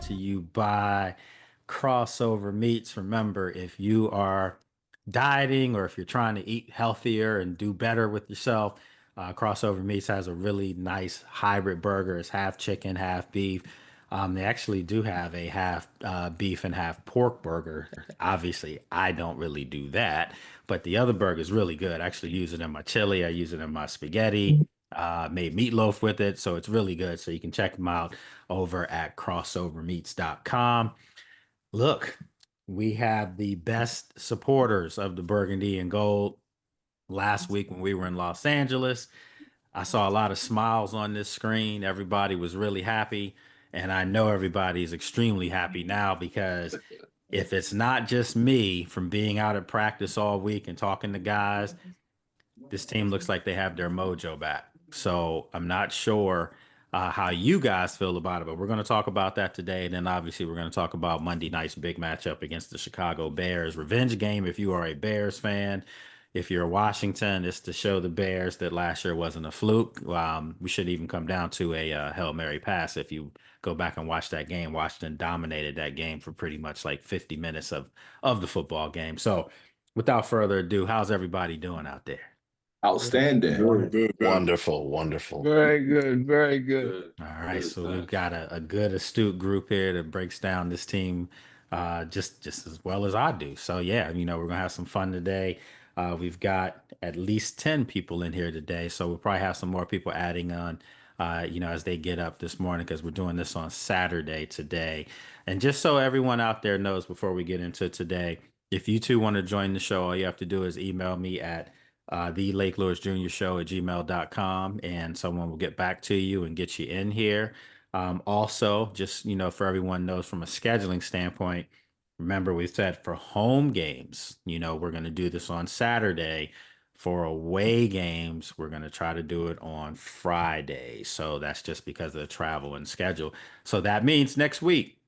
to you by Crossover Meats. Remember, if you are dieting or if you're trying to eat healthier and do better with yourself, Crossover Meats has a really nice hybrid burger. It's half chicken, half beef. They actually do have a half beef and half pork burger. Obviously, I don't really do that, but the other burger is really good. I actually use it in my chili. I use it in my spaghetti. Made meatloaf with it, so it's really good. So you can check them out over at crossovermeats.com. Look, we have the best supporters of the Burgundy and Gold. Last week when we were in Los Angeles, I saw a lot of smiles on this screen. Everybody was really happy. And I know everybody is extremely happy now because if it's not just me from being out at practice all week and talking to guys, this team looks like they have their mojo back. So I'm not sure how you guys feel about it, but we're going to talk about that today. And then obviously we're going to talk about Monday night's big matchup against the Chicago Bears. Revenge game if you are a Bears fan. If you're Washington, it's to show the Bears that last year wasn't a fluke. We should even come down to a Hail Mary pass. If you go back and watch that game, Washington dominated that game for pretty much like 50 minutes of the football game. So without further ado, how's everybody doing out there? Outstanding. Good. Wonderful. Very good. Very good. All right, so we've got a good, astute group here that breaks down this team just as well as I do. So yeah, we're gonna have some fun today. We've got at least 10 people in here today, so we'll probably have some more people adding on, as they get up this morning because we're doing this on Saturday today. And just so everyone out there knows before we get into today, if you too want to join the show, all you have to do is email me at the Lake Lewis Jr. Show at gmail.com, and someone will get back to you and get you in here. Also, just, for everyone knows from a scheduling standpoint, remember we said for home games, we're going to do this on Saturday. For away games, we're going to try to do it on Friday. So that's just because of the travel and schedule. So that means next week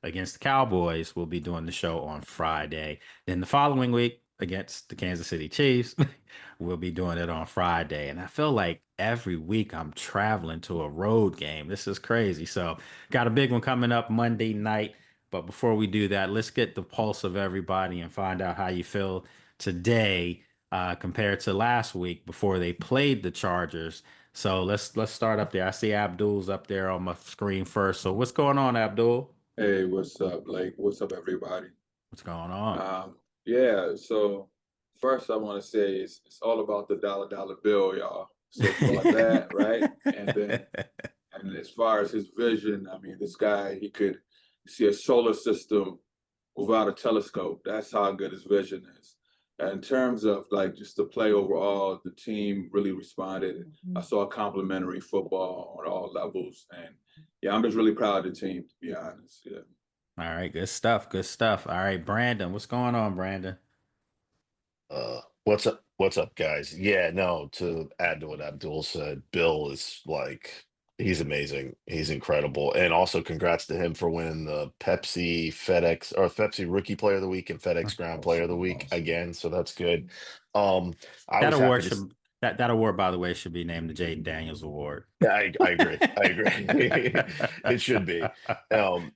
against the Cowboys, we'll be doing the show on Friday. Then the following week, against the Kansas City Chiefs, we'll be doing it on Friday. And I feel like every week I'm traveling to a road game. This is crazy. So got a big one coming up Monday night. But before we do that, let's get the pulse of everybody and find out how you feel today compared to last week before they played the Chargers. So let's start up there. I see Abdul's up there on my screen first. So what's going on, Abdul? Hey, what's up, Blake? What's up, everybody? What's going on? Yeah, so first I want to say it's all about the dollar bill, y'all. So about that, right? And as far as his vision, I mean, this guy, he could see a solar system without a telescope. That's how good his vision is. And in terms of like just the play overall, the team really responded. I saw complimentary football on all levels. And yeah, I'm just really proud of the team, to be honest. Yeah. All right, good stuff. All right, Brandon, what's going on, Brandon? What's up, guys? Yeah, no, to add to what Abdul said, Bill is like, he's amazing. He's incredible. And also congrats to him for winning the Pepsi Rookie Player of the Week and FedEx Ground Player of the Week again. So that's good. That award, by the way, should be named the Jayden Daniels Award. I agree. It should be. I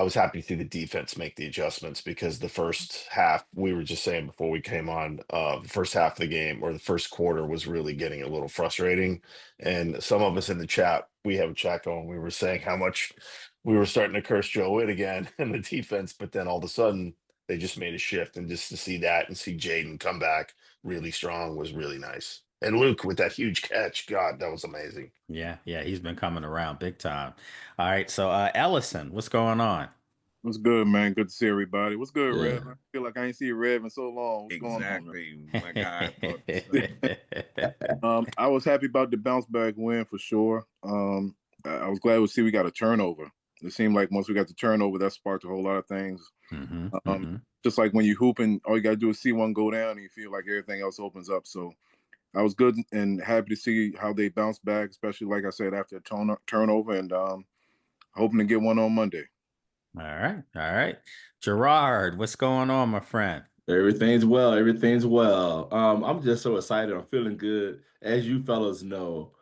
was happy to see the defense make the adjustments because the first half, we were just saying before we came on, the first half of the game or the first quarter was really getting a little frustrating. And some of us in the chat, we have a chat going, we were saying how much we were starting to curse Joe Witt again and the defense, but then all of a sudden they just made a shift, and just to see that and see Jayden come back really strong was really nice. And Luke with that huge catch, God, that was amazing. Yeah, he's been coming around big time. All right, so Ellison, what's going on? What's good, man? Good to see everybody. What's good, Rev? I feel like I ain't seen Rev in so long. What's going on, my guy. I was happy about the bounce back win for sure. I was glad to see we got a turnover. It seemed like once we got the turnover, that sparked a whole lot of things. Just like when you hoop and all you got to do is see one go down and you feel like everything else opens up. So I was good and happy to see how they bounced back, especially, like I said, after a turnover, and hoping to get one on Monday. All right. Gerard, what's going on, my friend? Everything's well. I'm just so excited. I'm feeling good. As you fellas know,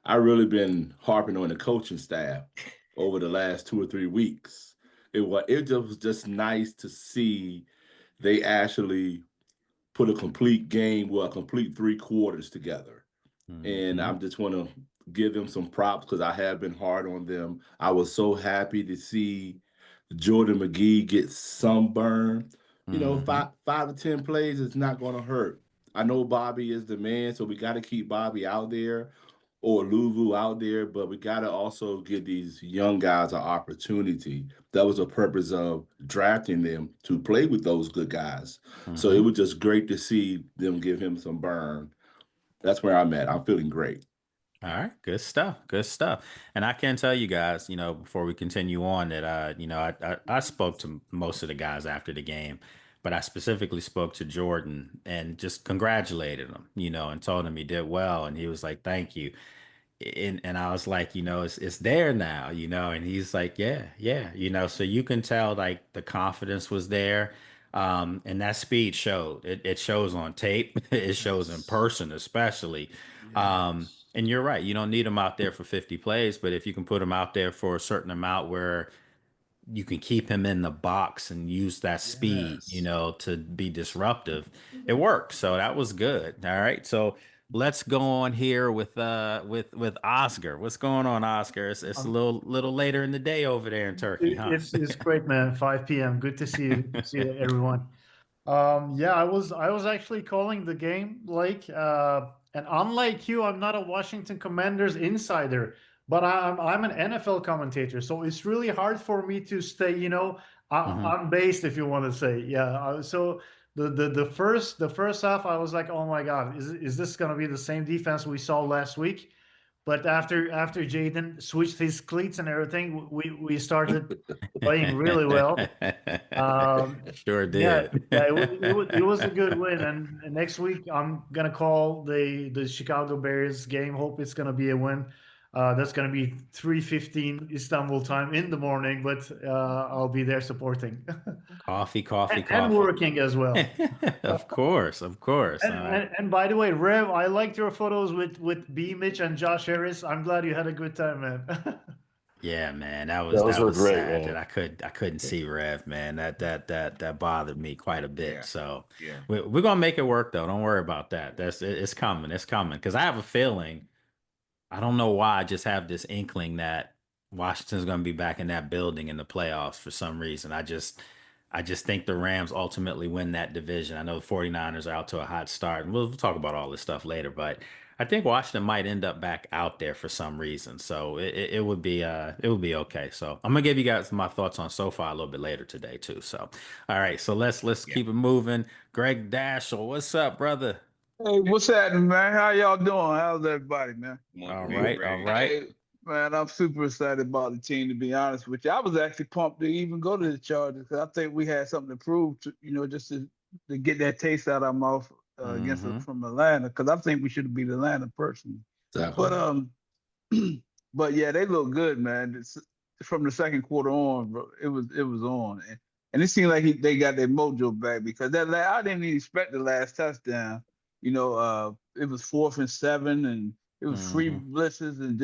I really been harping on the coaching staff. over the last 2 or 3 weeks. It was just nice to see they actually put a complete game, well, a complete 3 quarters together. And I just want to give them some props because I have been hard on them. I was so happy to see Jordan McGee get sunburn. You know, five to 10 plays is not going to hurt. I know Bobby is the man, so we got to keep Bobby out there or Luvu out there, but we got to also give these young guys an opportunity. That was the purpose of drafting them, to play with those good guys. So it was just great to see them give him some burn. That's where I'm at. I'm feeling great. All right, good stuff, good stuff. And I can tell you guys, before we continue on, that I spoke to most of the guys after the game, but I specifically spoke to Jordan and just congratulated him, and told him he did well, and he was like, "Thank you." And I was like, it's there now, and he's like, yeah. So you can tell like the confidence was there. And that speed showed. It shows on tape. It shows in person, especially. And you're right. You don't need them out there for 50 plays, but if you can put them out there for a certain amount where you can keep him in the box and use that speed, to be disruptive, it worked. So that was good. All right. So let's go on here with Oscar. What's going on, Oscar? It's a little later in the day over there in Turkey, huh? It's great, man. 5 p.m. Good to see you. See everyone. Yeah, I was actually calling the game, Blake. And unlike you, I'm not a Washington Commanders insider, but I'm an NFL commentator, so it's really hard for me to stay, on base, if you want to say. Yeah. So the first half, I was like, oh my God, is this gonna be the same defense we saw last week? But after Jayden switched his cleats and everything, we started playing really well. Sure Yeah, did. yeah, it was a good win. And next week I'm gonna call the Chicago Bears game. Hope it's gonna be a win. That's gonna be 3:15 Istanbul time in the morning, but I'll be there supporting Coffee, and coffee. working as well. Of course, of course. And, and by the way, Rev, I liked your photos with B Mitch and Josh Harris. I'm glad you had a good time, man. Yeah, man, that Those were was great, sad that man. I couldn't see Rev, man. That bothered me quite a bit. Yeah. So Yeah. we're gonna make it work though. Don't worry about that. It's coming. It's coming. Because I have a feeling. I don't know why. I just have this inkling that Washington's gonna be back in that building in the playoffs for some reason. I just think the Rams ultimately win that division. I know the 49ers are out to a hot start, and we'll talk about all this stuff later, but I think Washington might end up back out there for some reason. So it would be okay. So I'm gonna give you guys my thoughts on SoFi a little bit later today too. So all right, so let's keep it moving. Greg Dashel, what's up, brother? Hey, what's happening, man? How y'all doing? How's everybody, man? All Good, right, Greg. all right. Hey, man, I'm super excited about the team, to be honest with you. I was actually pumped to even go to the Chargers because I think we had something to prove, just to get that taste out of our mouth against us from Atlanta, because I think we should have beat Atlanta personally. Exactly. But but yeah, they look good, man. From the second quarter on, bro, it was on, and it seemed like they got their mojo back because I didn't even expect the last touchdown. It was 4th and 7, and it was free blitzes, and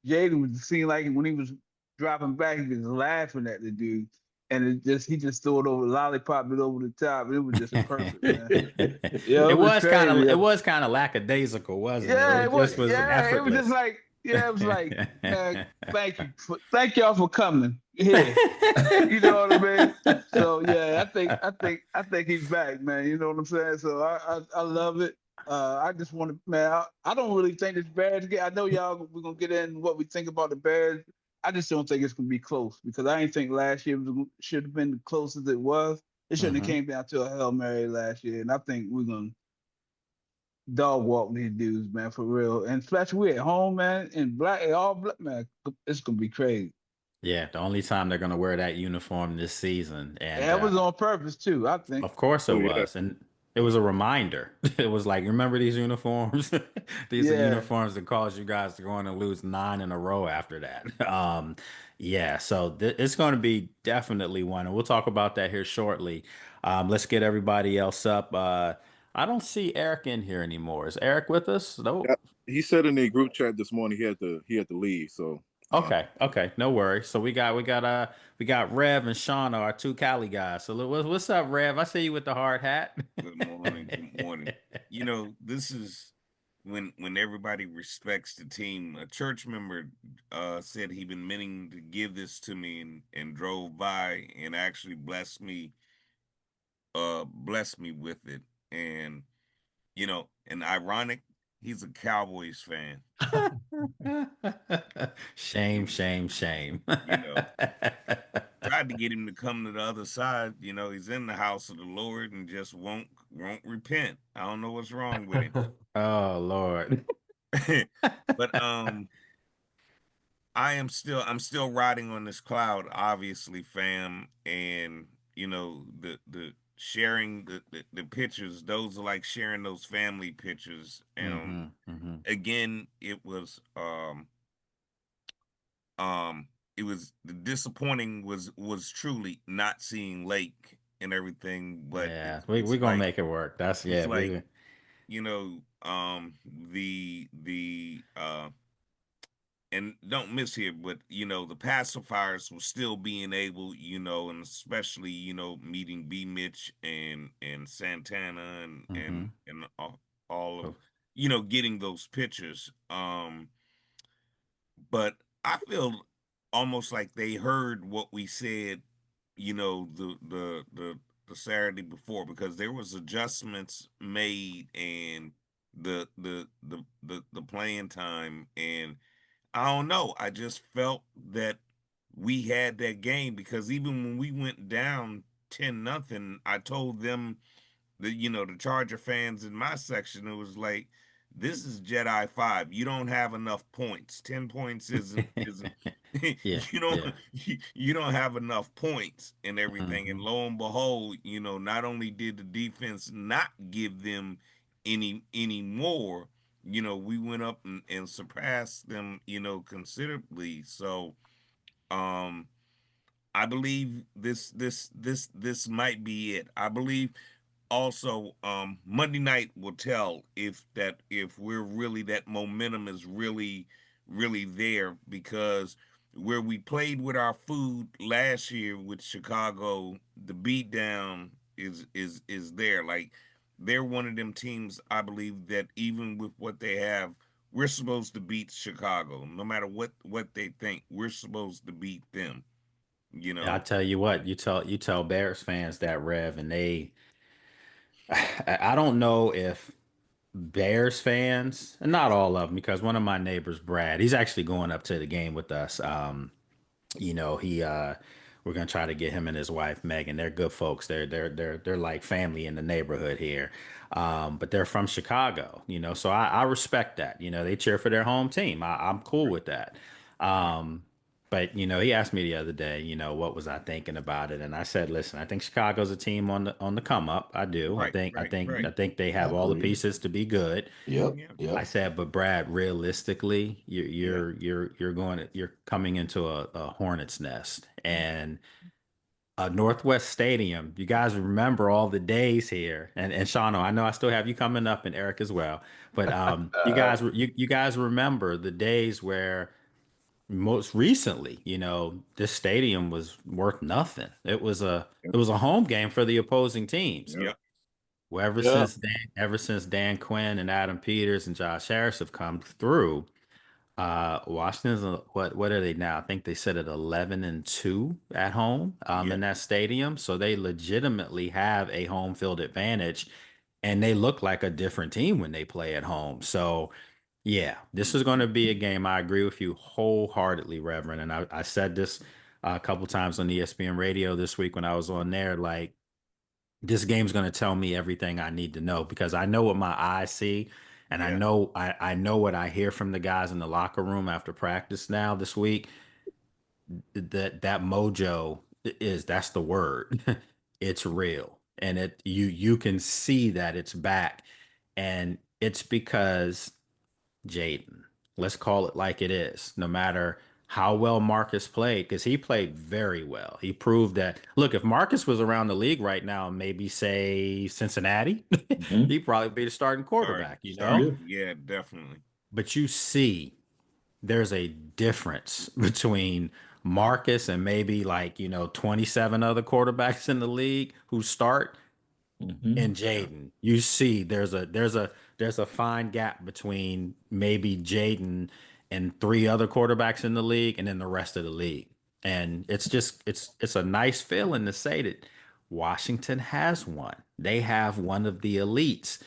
Jayden was seemed like when he was dropping back, he was laughing at the dude, and he just threw it over, lollipop it over the top. It was just perfect, man. Yeah, It was kind of crazy. it was kind of lackadaisical, wasn't it? Yeah, It it was. just was Yeah, it was effortless. just like. Yeah, it was like, man, thank y'all for coming. Yeah, you know what I mean. So yeah, I think he's back, man. You know what I'm saying. So I love it. I just want to, man. I don't really think this Bears game. I know y'all. We're gonna get in what we think about the Bears. I just don't think it's gonna be close because I didn't think last year should have been the closest it was. It shouldn't have came down to a Hail Mary last year, and I think we're gonna dog walk these dudes, man, for real. And especially we at home, man, in all black, man. It's gonna be crazy. Yeah, the only time they're gonna wear that uniform this season, and And that was on purpose too, I think. of course it Oh, yeah. was, and it was a reminder. It was like, remember these uniforms? These are Yeah. uniforms that caused you guys to go on and lose 9 in a row after that. Yeah, so it's going to be definitely one, and we'll talk about that here shortly. Let's get everybody else up. I don't see Eric in here anymore. Is Eric with us? No. Yeah, he said in the group chat this morning he had to leave, so Okay, no worries. So we got Rev and Shauna, our two Cali guys. So what's up, Rev? I see you with the hard hat. Good morning. Good morning. You know, this is when everybody respects the team. A church member said he'd been meaning to give this to me and drove by and actually blessed me with it. And and ironic, he's a Cowboys fan. Shame, You, shame, shame. you know, tried to get him to come to the other side. He's in the house of the Lord and just won't repent. I don't know what's wrong with him. Oh Lord. But I'm still riding on this cloud, obviously, fam. And the sharing the pictures, those are like sharing those family pictures. And Mm-hmm. again, um it was the disappointing was truly not seeing Lake and everything, but Yeah, it's we're gonna like make it work. That's it's yeah, like we the and don't miss here, but the pacifiers were still being able, and especially meeting B Mitch and Santana mm-hmm. and all of Oh, getting those pictures. But I feel almost like they heard what we said, the Saturday before, because there was adjustments made and the playing time. And I don't know, I just felt that we had that game, because even when we went down 10-0, I told them, the Charger fans in my section, it was like, this is Jedi 5. You don't have enough points. 10 points isn't yeah, you don't yeah. you don't have enough points and everything. And Mm-hmm. lo and behold, not only did the defense not give them any more, we went up and surpassed them, considerably. So um I believe this might be it. I believe also, Monday night will tell if we're really, that momentum is really there, because where we played with our food last year with Chicago, the beat down is there. Like, they're one of them teams, I believe, that even with what they have, we're supposed to beat Chicago. No matter what they think, we're supposed to beat them, you I know. tell you what, you tell Bears fans that, Rev, and I don't know if Bears fans, and not all of them, because one of my neighbors, Brad, he's actually going up to the game with us. He we're gonna try to get him and his wife Megan. They're good folks. They're like family in the neighborhood here. But they're from Chicago, so I respect that. They cheer for their home team. I'm cool Right, with that. right, But he asked me the other day, what was I thinking about it? And I said, listen, I think Chicago's a team on the come up. I do. I right, think I right, think right. I think they I have all the agree. pieces to be good. Yep. Yeah. I Yep. said, but Brad, realistically, Yeah. you're coming into a hornet's nest. And Northwest Stadium, you guys remember all the days here, and Shawno, I know I still have you coming up, and Eric as well. But you guys remember the days where most recently, this stadium was worth nothing. It was a home game for the opposing teams. Yep. Yep. Well, ever Yeah. since Dan Quinn and Adam Peters and Josh Harris have come through, Washington's what are they now? I think they sit at 11-2 at home Yeah. in that stadium, so they legitimately have a home field advantage, and they look like a different team when they play at home. So yeah, this is going to be a game. I agree with you wholeheartedly, Reverend, and I said this a couple times on ESPN Radio this week when I was on there. Like, this game's going to tell me everything I need to know, because I know what my eyes see, and I Yeah. know I know what I hear from the guys in the locker room after practice now this week. That mojo that's the word. It's real, and you can see that it's back, and it's because Jayden. Let's call it like it is. No matter how well Marcus played, because he played very well. He proved that, look, if Marcus was around the league right now, maybe say Cincinnati, Hmm. he'd probably be the starting Start quarterback, start. Yeah. Yeah, definitely. But you see there's a difference between Marcus and maybe like, 27 other quarterbacks in the league who start and Jayden. You see there's a fine gap between maybe Jayden and three other quarterbacks in the league and then the rest of the league. And it's a nice feeling to say that Washington has one. They have one of the elites.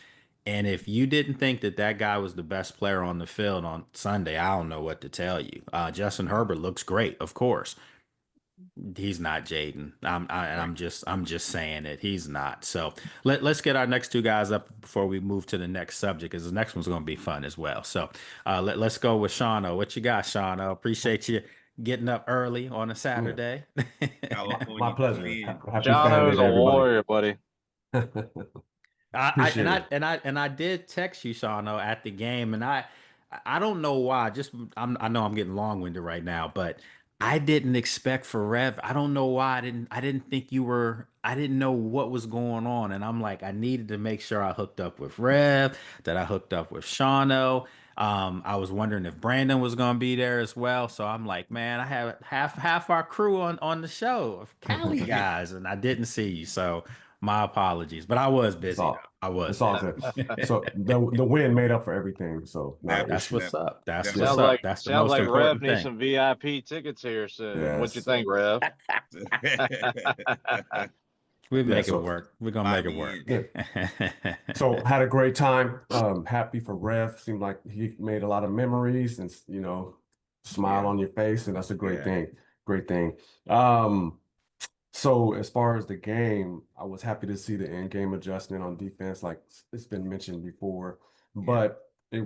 And if you didn't think that that guy was the best player on the field on Sunday, I don't know what to tell you. Justin Herbert looks great, of course. He's not Jayden. I'm just saying it. He's not. So let's get our next two guys up before we move to the next subject, because the next one's going to be fun as well. So let's go with Shauno. What you got, Shauno? Appreciate you getting up early on a Saturday. My pleasure. Happy John is Saturday, a everybody. warrior, buddy. I did text you, Shauno, at the game, and I don't know why. I know I'm getting long winded right now, but I didn't expect for Rev. I don't know why I didn't think you were. I didn't know what was going on, and I'm like, I needed to make sure I hooked up with Rev, that I hooked up with Shauno. I was wondering if Brandon was gonna be there as well. So I'm like, man, I have half our crew on the show of Cali guys, and I didn't see you. So my apologies, but I was busy. It's all good. So the win made up for everything. So that's what's up. That's what's Sounds up. like That's the sounds most like important Rev needs thing. some VIP tickets here soon. Yes. What you think, Rev? We make it work. We're gonna make it work. So had a great time. Happy for Rev. Seemed like he made a lot of memories and smile on your face, and that's a great thing. Great thing. So as far as the game, I was happy to see the in-game adjustment on defense, like it's been mentioned before, but it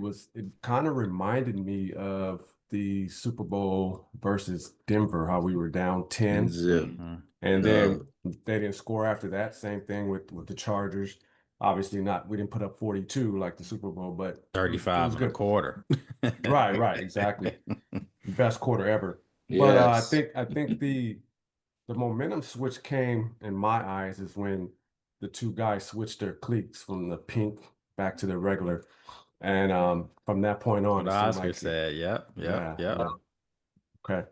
kind of reminded me of the Super Bowl versus Denver, how we were down 10. And then they didn't score after that. Same thing with the Chargers. Obviously we didn't put up 42 like the Super Bowl, but 35 and a quarter. Right, exactly. Best quarter ever. Yes. But I think the momentum switch came in my eyes is when the two guys switched their cleats from the pink back to the regular. And from that point on, What Oscar said. Yep. Okay.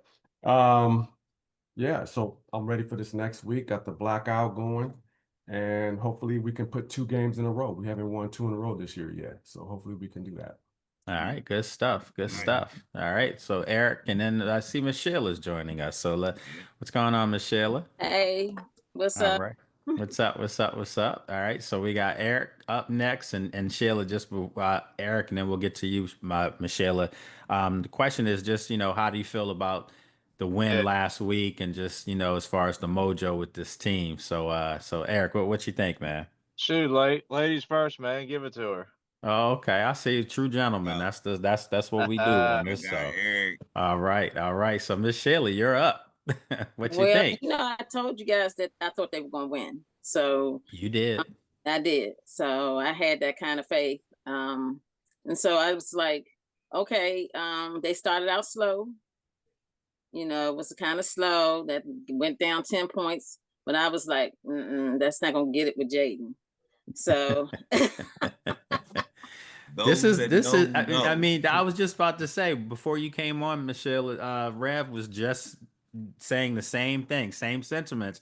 Yeah, so I'm ready for this next week. Got the blackout going, and hopefully we can put 2 games in a row. We haven't won 2 in a row this year yet, so hopefully we can do that. All right, good stuff. Good stuff. All right, so Eric, and then I see Michelle is joining us. So what's going on, Michelle? Hey, what's All up? right. What's up? All right, so we got Eric up next, and Sheila just Eric, and then we'll get to you, Michelle. The question is just, how do you feel about the win last week, and just, as far as the mojo with this team? So Eric, what you think, man? Shoot, ladies first, man. Give it to her. Oh, okay. I see. True gentleman. That's what we do on this show. All right. So Miss Shelley, you're up. What you think? I told you guys that I thought they were gonna win. So you did. I did. So I had that kind of faith. And so I was like, okay, they started out slow. It was kind of slow. That went down 10 points. But I was like, that's not gonna get it with Jayden. So This is. I mean, I was just about to say before you came on, Michelle. Rev was just saying the same thing, same sentiments.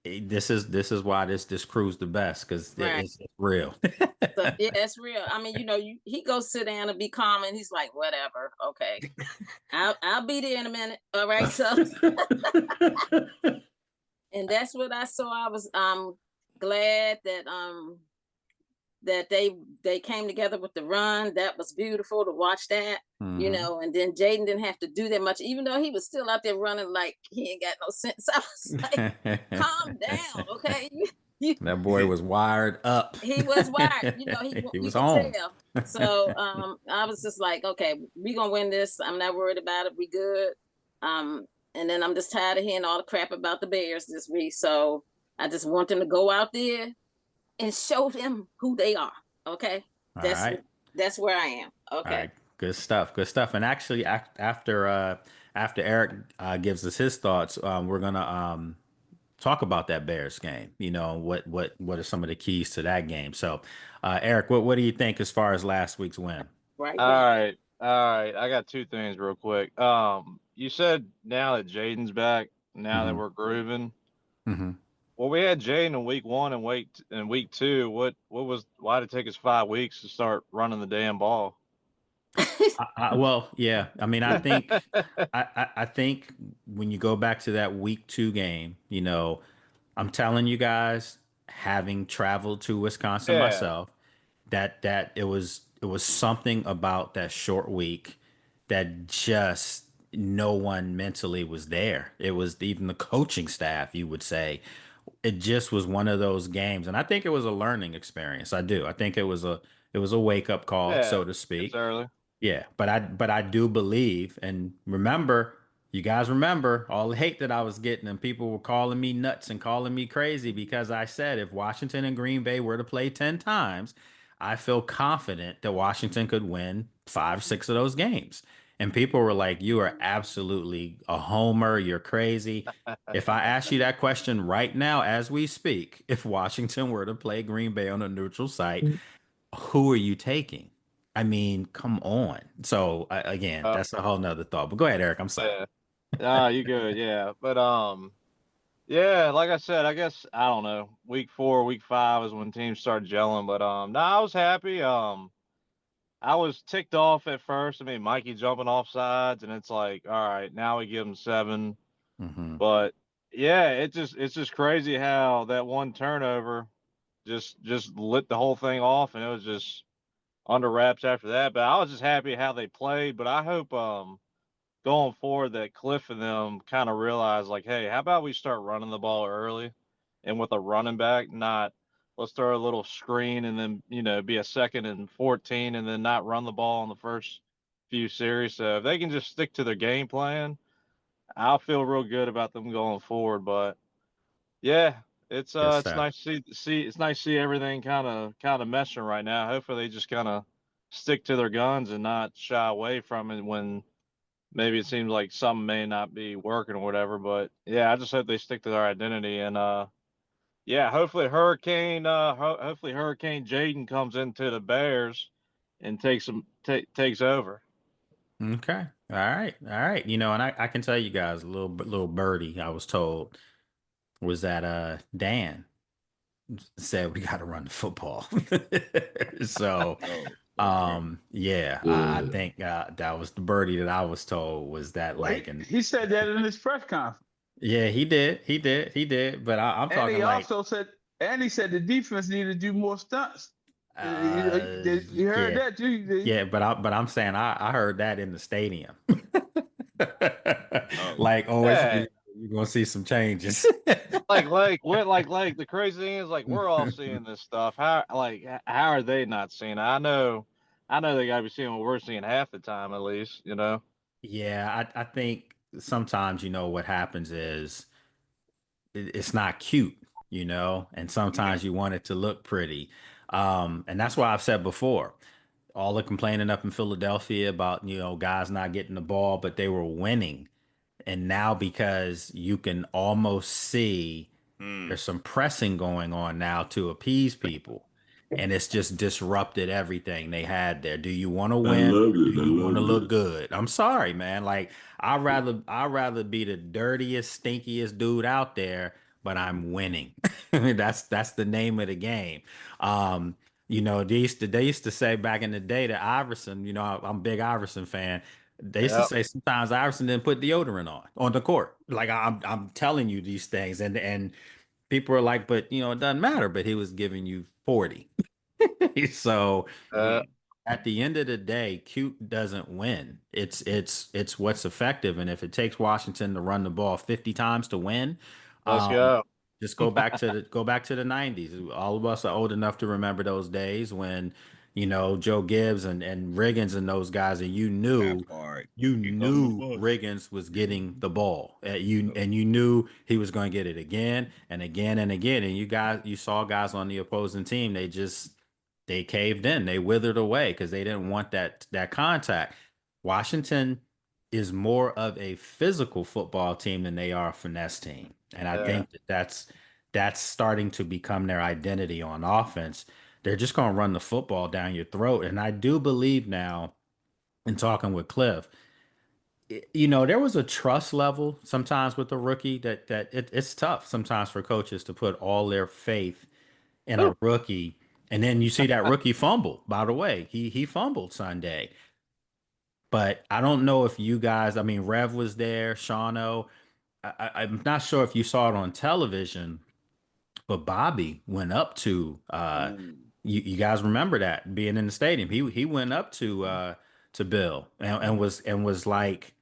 This is why this crew's the best, because it's real. So, yeah, it's real. I mean, he goes sit down and be calm, and he's like, whatever, okay, I'll be there in a minute. All right, so and that's what I saw. I was glad that they came together with the run. That was beautiful to watch that, and then Jayden didn't have to do that much, even though he was still out there running like he ain't got no sense. I was like, calm down, okay? That boy was wired up. He was wired, he was on. So I was just like, okay, we gonna win this. I'm not worried about it. We good. And then I'm just tired of hearing all the crap about the Bears this week. So I just want them to go out there and show them who they are. Okay. That's where I am. Okay. All right. Good stuff. And actually, after Eric gives us his thoughts, we're gonna talk about that Bears game. What are some of the keys to that game? So, Eric, what do you think as far as last week's win? All right. All right, I got two things real quick. You said now that Jayden's back, now that Mm-hmm. we're grooving. Mm-hmm. Well, we had Jayden in week one and week two. Why did it take us 5 weeks to start running the damn ball? Well, yeah. I mean, I think I think when you go back to that week 2 game, I'm telling you guys, having traveled to Wisconsin Yeah, myself, that it was something about that short week that just no one mentally was there. It was even the coaching staff, you would say. It just was one of those games, and I think it was a learning experience. I do. I think it was a wake up call, yeah, so to it's speak. early. Yeah, but I do believe, and remember, you guys remember all the hate that I was getting, and people were calling me nuts and calling me crazy because I said if Washington and Green Bay were to play 10 times, I feel confident that Washington could win 5, 6 of those games. And people were like, "You are absolutely a homer. You're crazy." If I ask you that question right now as we speak, if Washington were to play Green Bay on a neutral site, who are you taking? I mean, come on. So again, Uh, that's a whole nother thought. But go ahead, Eric. I'm sorry. yeah. Ah, you good? Yeah, but yeah, like I said, I guess I don't know. Week four, week five is when teams start gelling. But no, I was happy. I was ticked off at first. I mean, Mikey jumping off sides, and it's like, all right, now we give him 7. Hmm. But yeah, it's just crazy how that one turnover just lit the whole thing off, and it was just under wraps after that. But I was just happy how they played. But I hope going forward that Cliff and them kind of realize like, hey, how about we start running the ball early and with a running back, not let's throw a little screen and then be a 2nd and 14 and then not run the ball in the first few series. So if they can just stick to their game plan, I'll feel real good about them going forward. But yeah, Good it's stuff. nice to see it's nice to see everything kind of meshing right now. Hopefully they just kind of stick to their guns and not shy away from it when maybe it seems like some may not be working or whatever. But yeah, I just hope they stick to their identity and yeah, hopefully Hurricane Jayden comes into the Bears and takes over. Okay. All right. All right. And I can tell you guys a little birdie I was told was that Dan said we got to run the football. So Oh, okay. yeah, I think that was the birdie that I was told was that Wait, like, and he said that in his press conference. yeah, he did. But I'm And talking he like also said, and he said the defense needed to do more stunts. uh You heard yeah. that too? Yeah, but I'm saying I heard that in the stadium. Oh, Like, oh, Yeah, you're gonna see some changes. like the crazy thing is like we're all seeing this stuff. How are they not seeing it? I know they gotta be seeing what we're seeing half the time at least. Yeah, I think sometimes what happens is it's not cute, and sometimes you want it to look pretty. And that's why I've said before, all the complaining up in Philadelphia about, guys not getting the ball, but they were winning. And now because you can almost see hmm. there's some pressing going on now to appease people. And it's just disrupted everything they had there. Do you want to I win? love Do it. I you want to love look it. good? I'm sorry, man. Like I'd rather be the dirtiest, stinkiest dude out there, but I'm winning. That's the name of the game. They used to say back in the day that Iverson, I'm a big Iverson fan. They used to Yep. say sometimes Iverson didn't put deodorant on the court. Like I'm telling you these things, and people are like, but it doesn't matter. But he was giving you 40. So Uh, Hmm. at the end of the day, cute doesn't win. It's what's effective, and if it takes Washington to run the ball 50 times to win, let's um, go. just go back to the 90s. All of us are old enough to remember those days when Joe Gibbs and Riggins and those guys, and you That knew part. you Here come the knew bus. Riggins was getting the ball. You Oh, and you knew he was going to get it again and again and again. And you saw guys on the opposing team. They caved in. They withered away because they didn't want that contact. Washington is more of a physical football team than they are a finesse team, and I Yeah. think that's starting to become their identity on offense. They're just going to run the football down your throat, and I do believe now and talking with Cliff, you know, there was a trust level sometimes with the rookie that it's tough sometimes for coaches to put all their faith in a rookie. And then you see that rookie fumble. By the way, he fumbled Sunday. But I don't know if you guys, I mean, Rev was there, Shauno. I'm not sure if you saw it on television, but Bobby went up to you guys remember that being in the stadium. He went up to Bill and was like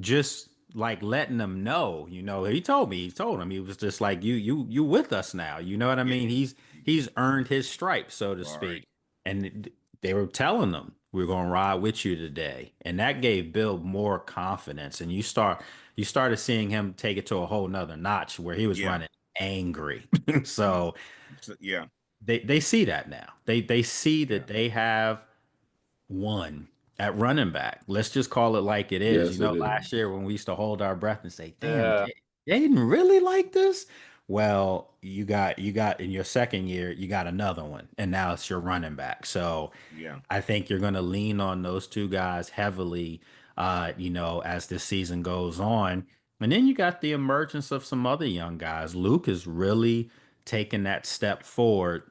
just like letting them know, you know, he told him, he was just like, you with us now. You know what I mean? He's earned his stripes, so to speak. And they were telling them, we're going to ride with you today. And that gave Bill more confidence. And you started seeing him take it to a whole nother notch where he was running angry. So yeah, they see that now. They see that they have one at running back. Let's just call it like it is. Yes, You know, it is. last year when we used to hold our breath and say, damn, Yeah. they didn't really like this. Well, you got in your second year, you got another one, and now it's your running back. So yeah, I think you're going to lean on those two guys heavily, you know, as this season goes on. And then you got the emergence of some other young guys. Luke is really taking that step forward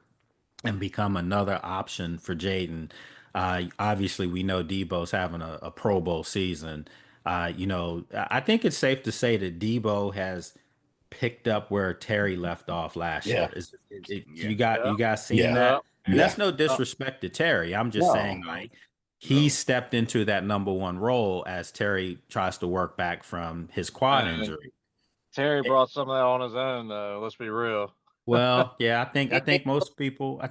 and become another option for Jayden. Obviously, we know Debo's having a Pro Bowl season. You know, I think it's safe to say that Debo has picked up where Terry left off last Yeah. year. You guys seen Yeah. that? And Yeah. that's no disrespect to Terry. I'm just saying, no, like, he stepped into that number one role as Terry tries to work back from his quad injury. Terry brought some of that on his own, though. Let's be real. Well, yeah, I think most people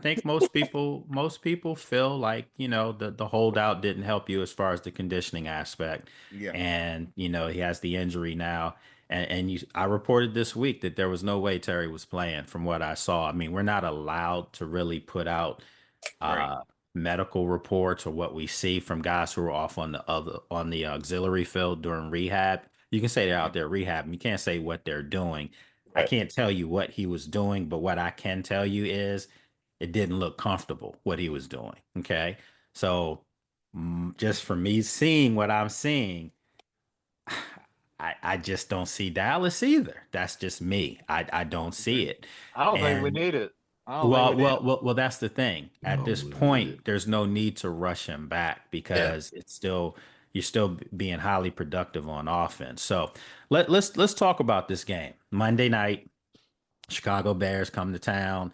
feel like, you know, the holdout didn't help you as far as the conditioning aspect. yeah, And, you know, he has the injury now. And I reported this week that there was no way Terry was playing from what I saw. I mean, we're not allowed to really put out right, medical reports or what we see from guys who are off on the auxiliary field during rehab. You can say they're out there rehab. You can't say what they're doing. I Right. can't tell you what he was doing, but what I can tell you is it didn't look comfortable what he was doing. Okay. So just for me seeing what I'm seeing, I just don't see Dallas either. That's just me. I don't see it. I don't think we And need it. I don't think we need it. well, that's the thing. At this point, there's no need to rush him back because you're still being highly productive on offense. So let's talk about this game. Monday night, Chicago Bears come to town,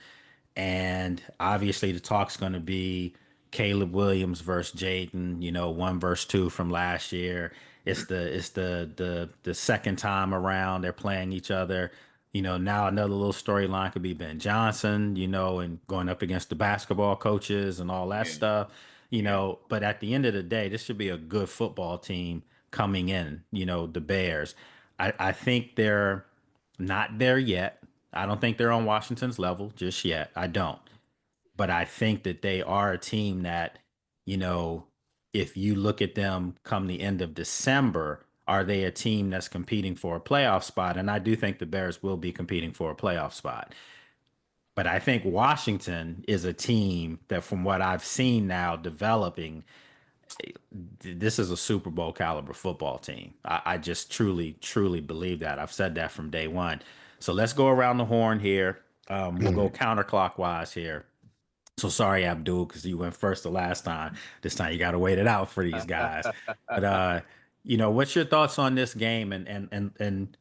and obviously the talk's going to be Caleb Williams versus Jayden. You know, 1 versus 2 from last year. It's the second time around they're playing each other. You know, now another little storyline could be Ben Johnson. You know, and going up against the basketball coaches and all that stuff. You know, but at the end of the day, this should be a good football team coming in. You know, the Bears. I think they're not there yet. I don't think they're on Washington's level just yet. I don't. But I think that they are a team that, you know, if you look at them come the end of December, are they a team that's competing for a playoff spot? And I do think the Bears will be competing for a playoff spot. But I think Washington is a team that, from what I've seen now developing, this is a Super Bowl caliber football team. I just truly believe that. I've said that from day one. So let's go around the horn here. We'll go counterclockwise here. So sorry, Abdul, because you went first the last time. This time you got to wait it out for these guys. But you know, what's your thoughts on this game and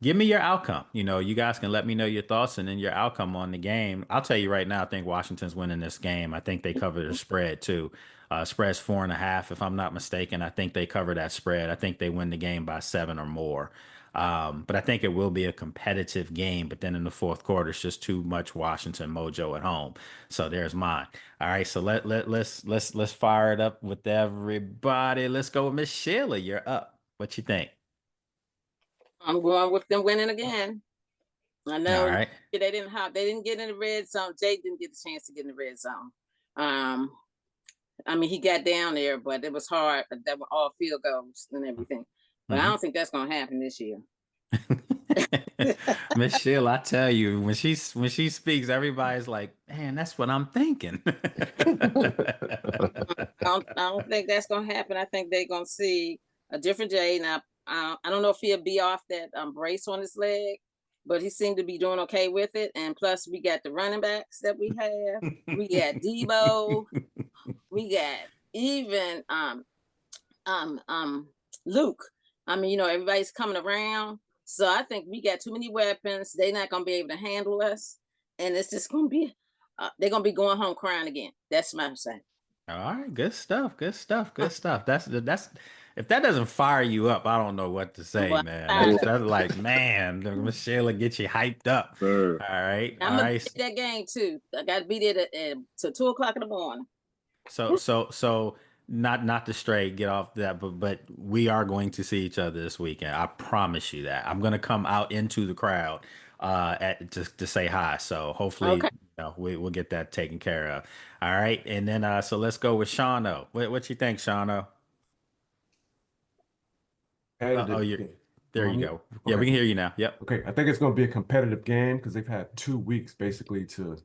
give me your outcome. You know, you guys can let me know your thoughts and then your outcome on the game. I'll tell you right now, I think Washington's winning this game. I think they cover the spread too. Spread's 4.5, if I'm not mistaken. I think they cover that spread. I think they win the game by 7 or more. But I think it will be a competitive game. But then in the fourth quarter, it's just too much Washington mojo at home. So there's mine. All right, so let's fire it up with everybody. Let's go with Miss Sheila. You're up. What you think? I'm going with them winning again. I know All right. they didn't get in the red zone. Jake didn't get a chance to get in the red zone. I mean, he got down there, but it was hard. That were all field goals and everything. But I don't think that's going to happen this year. Miss Sheila, I tell you, when she speaks, everybody's like, man, that's what I'm thinking. I don't think that's gonna happen. I think they're gonna see a different Jay. Now, I don't know if he'll be off that brace on his leg, but he seemed to be doing okay with it. And plus, we got the running backs that we have. We got Debo. We got even Luke. I mean, everybody's coming around. So I think we got too many weapons. They're not gonna be able to handle us, and it's just gonna be. They're gonna be going home crying again. That's my saying. All right, good stuff. Good stuff. Good stuff. That's if that doesn't fire you up, I don't know what to say, Well, man. That's like, man, Michelle will get you hyped up. Sure. All right. I'm All gonna right. beat that game too. I got to be there to 2 o'clock in the morning. So not to stray, get off that, but we are going to see each other this weekend. I promise you that. I'm gonna come out into the crowd at just to say hi. So hopefully, Okay. we'll get that taken care of. All right. And then so let's go with Shauno. What you think, Shauno? Oh, there you go. Yeah, we can hear you now. Yep. Okay, I think it's going to be a competitive game because they've had 2 weeks basically to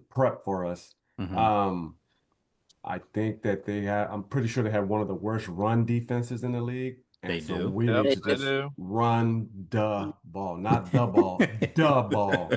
prep for us. I think that I'm pretty sure they have one of the worst run defenses in the league. And They so do. we need to just run the ball, not the ball, the ball.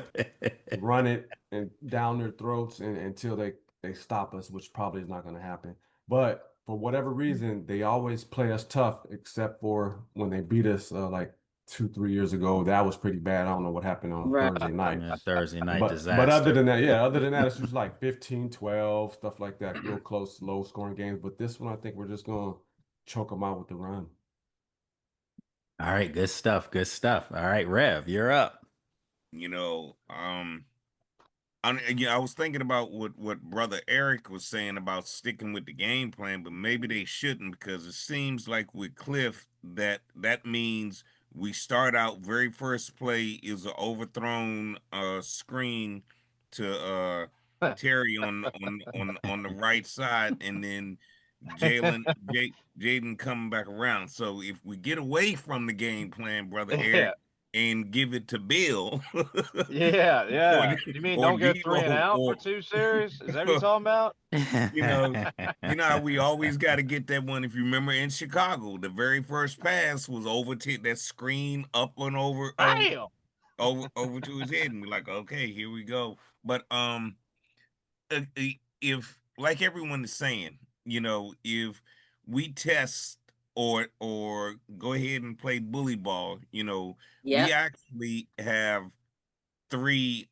Run it and down their throats until they stop us, which probably is not going to happen. But for whatever reason, they always play us tough, except for when they beat us like 2-3 years ago. That was pretty bad. I don't know what happened on Thursday night. Yeah, Thursday night disaster. But other than that, it's just like 15-12, stuff like that, real close, low scoring games. But this one, I think we're just going to choke them out with the run. All right, good stuff. Good stuff. All right, Rev, you're up. I was thinking about what Brother Eric was saying about sticking with the game plan, but maybe they shouldn't, because it seems like with Cliff that means we start out very first play is an overthrown screen to Terry on the right side, and then Jayden coming back around. So if we get away from the game plan, Brother Eric, and give it to Bill. Yeah. You mean don't go 3 and out for 2 series? Is that what you're talking about? You know how we always got to get that one. If you remember in Chicago, the very first pass was over to that screen up and over, over to his head, and we're like, okay, here we go. But if, like everyone is saying, if we test or go ahead and play bully ball, we actually have 3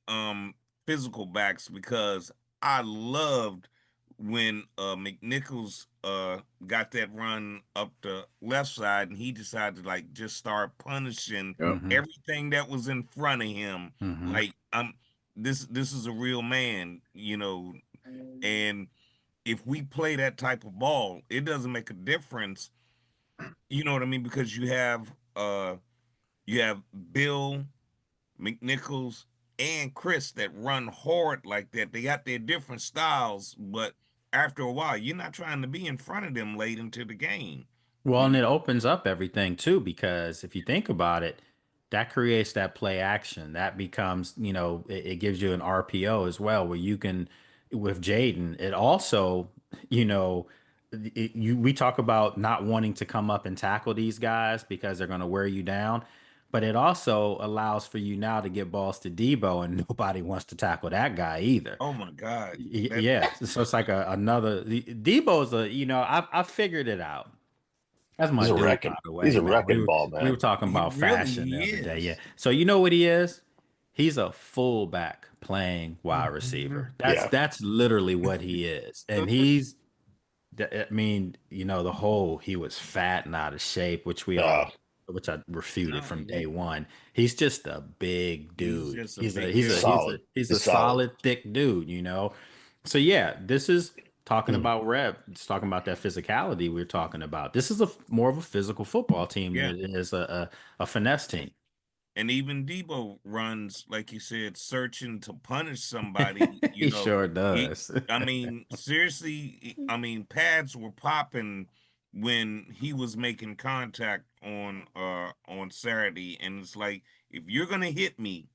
physical backs, because I loved when McNichols got that run up the left side, and he decided to just start punishing everything that was in front of him. Like, this is a real man, and if we play that type of ball, it doesn't make a difference. You know what I mean? Because you have Bill, McNichols, and Chris that run hard like that. They got their different styles, but after a while, you're not trying to be in front of them late into the game. Well, and it opens up everything too, because if you think about it, that creates that play action. That becomes, it gives you an RPO as well, where you can, with Jayden, it also, we talk about not wanting to come up and tackle these guys because they're going to wear you down. But it also allows for you now to get balls to Debo, and nobody wants to tackle that guy either. Oh my God! Yeah, so it's like another Debo's I figured it out. That's my dude, by the way. He's a wrecking ball, man. We were talking about fashion the other day. Yeah. So you know what he is? He's a fullback playing wide receiver. That's literally what he is, and he's. I mean, the whole he was fat and out of shape, which I refuted from day one. He's just a big dude. He's a solid, thick dude, So yeah, this is talking about Rev. It's talking about that physicality we're talking about. This is more of a physical football team than it is a finesse team. And even Debo runs, like you said, searching to punish somebody. He sure does. Seriously, pads were popping when he was making contact on Saturday, and it's like, if you're gonna hit me,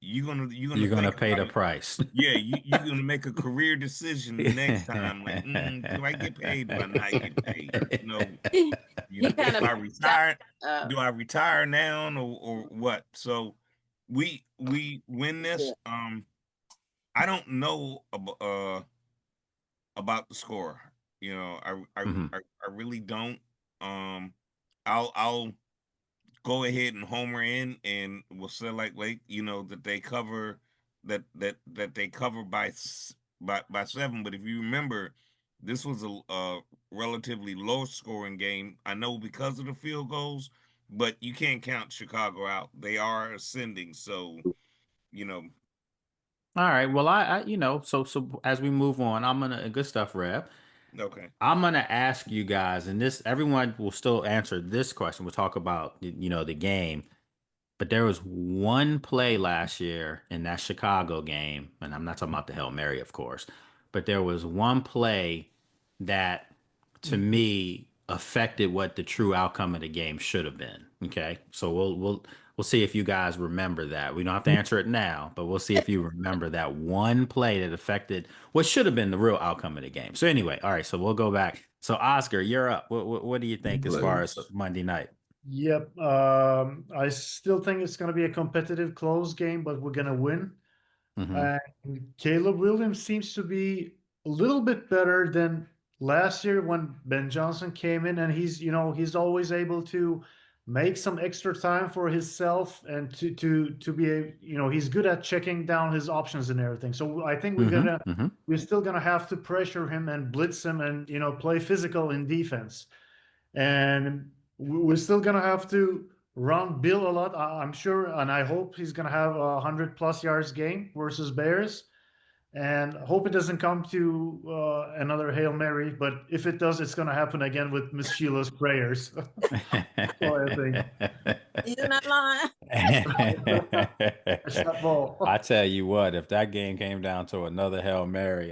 you're You're gonna think pay about the it. price. Yeah, you're gonna make a career decision the next time. Like, do I get paid? Do I not get paid? He kind If of I retire, do I retire now or what? So we win this. I don't know about the score. I really don't. I'll go ahead and homer in, and we'll say like that they cover that they cover by 7. But if you remember, this was a relatively low scoring game. I know because of the field goals, but you can't count Chicago out. They are ascending, so you know. All right. Well, I so as we move on, good stuff, Rev. Okay. I'm gonna ask you guys, and this everyone will still answer this question. We'll talk about the game, but there was one play last year in that Chicago game, and I'm not talking about the Hail Mary, of course, but there was one play that, to me, affected what the true outcome of the game should have been. Okay, so we'll see if you guys remember that. We don't have to answer it now, but we'll see if you remember that one play that affected what should have been the real outcome of the game. So anyway, all right, so we'll go back. So Oscar, you're up. What do you think as far as Monday night? Yep. I still think it's going to be a competitive, close game, but we're going to win. And Caleb Williams seems to be a little bit better than last year when Ben Johnson came in, and he's always able to make some extra time for himself and to be he's good at checking down his options and everything. So I think we're still gonna have to pressure him and blitz him and play physical in defense, and we're still gonna have to run Bill a lot, I'm sure, and I hope he's gonna have a 100+ yards game versus Bears, and hope it doesn't come to another Hail Mary. But if it does, it's gonna happen again with Miss Sheila's prayers. So I think you're not lying. I tell you what, if that game came down to another Hail Mary,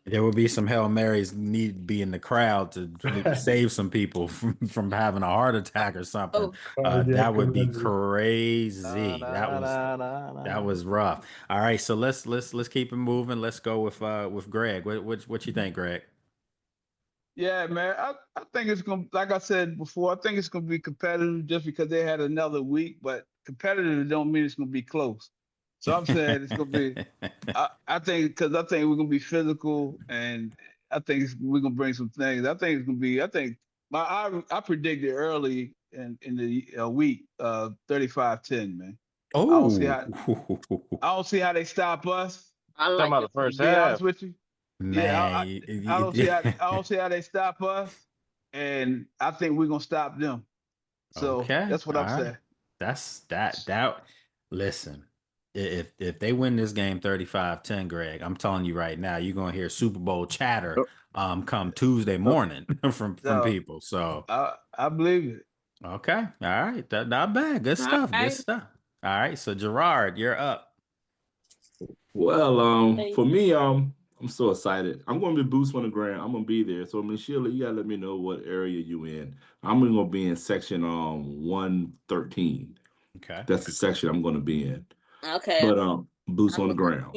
there would be some Hail Marys need to be in the crowd to save some people from having a heart attack or something. That would be crazy. That was rough. All right, so let's keep it moving. Let's go with Greg. What you think, Greg? Yeah, man. I think it's gonna, like I said before, I think it's gonna be competitive just because they had another week, but competitive don't mean it's gonna be close. So I'm saying it's gonna be. I think we're gonna be physical, and I think we're gonna bring some things. I think it's gonna be. I predicted early in the week 35-10, man. Oh, I don't see how they stop us. I like about the first To be half. honest with you. man. I don't see how they stop us, and I think we're gonna stop them. So Okay, that's what I'm all right. saying. That's that. Listen, if they win this game 35-10, Greg, I'm telling you right now, you're gonna hear Super Bowl chatter come Tuesday morning from people. So I believe it. okay, all right, not bad. Good stuff. Good stuff. All right, so Gerard, you're up. Well, for me, I'm so excited. I'm going to be boots on the ground. I'm going to be there. So, Sheila, you got to let me know what area you in. I'm going to be in section 113. Okay. That's the section I'm going to be in. Okay. But boots on the ground.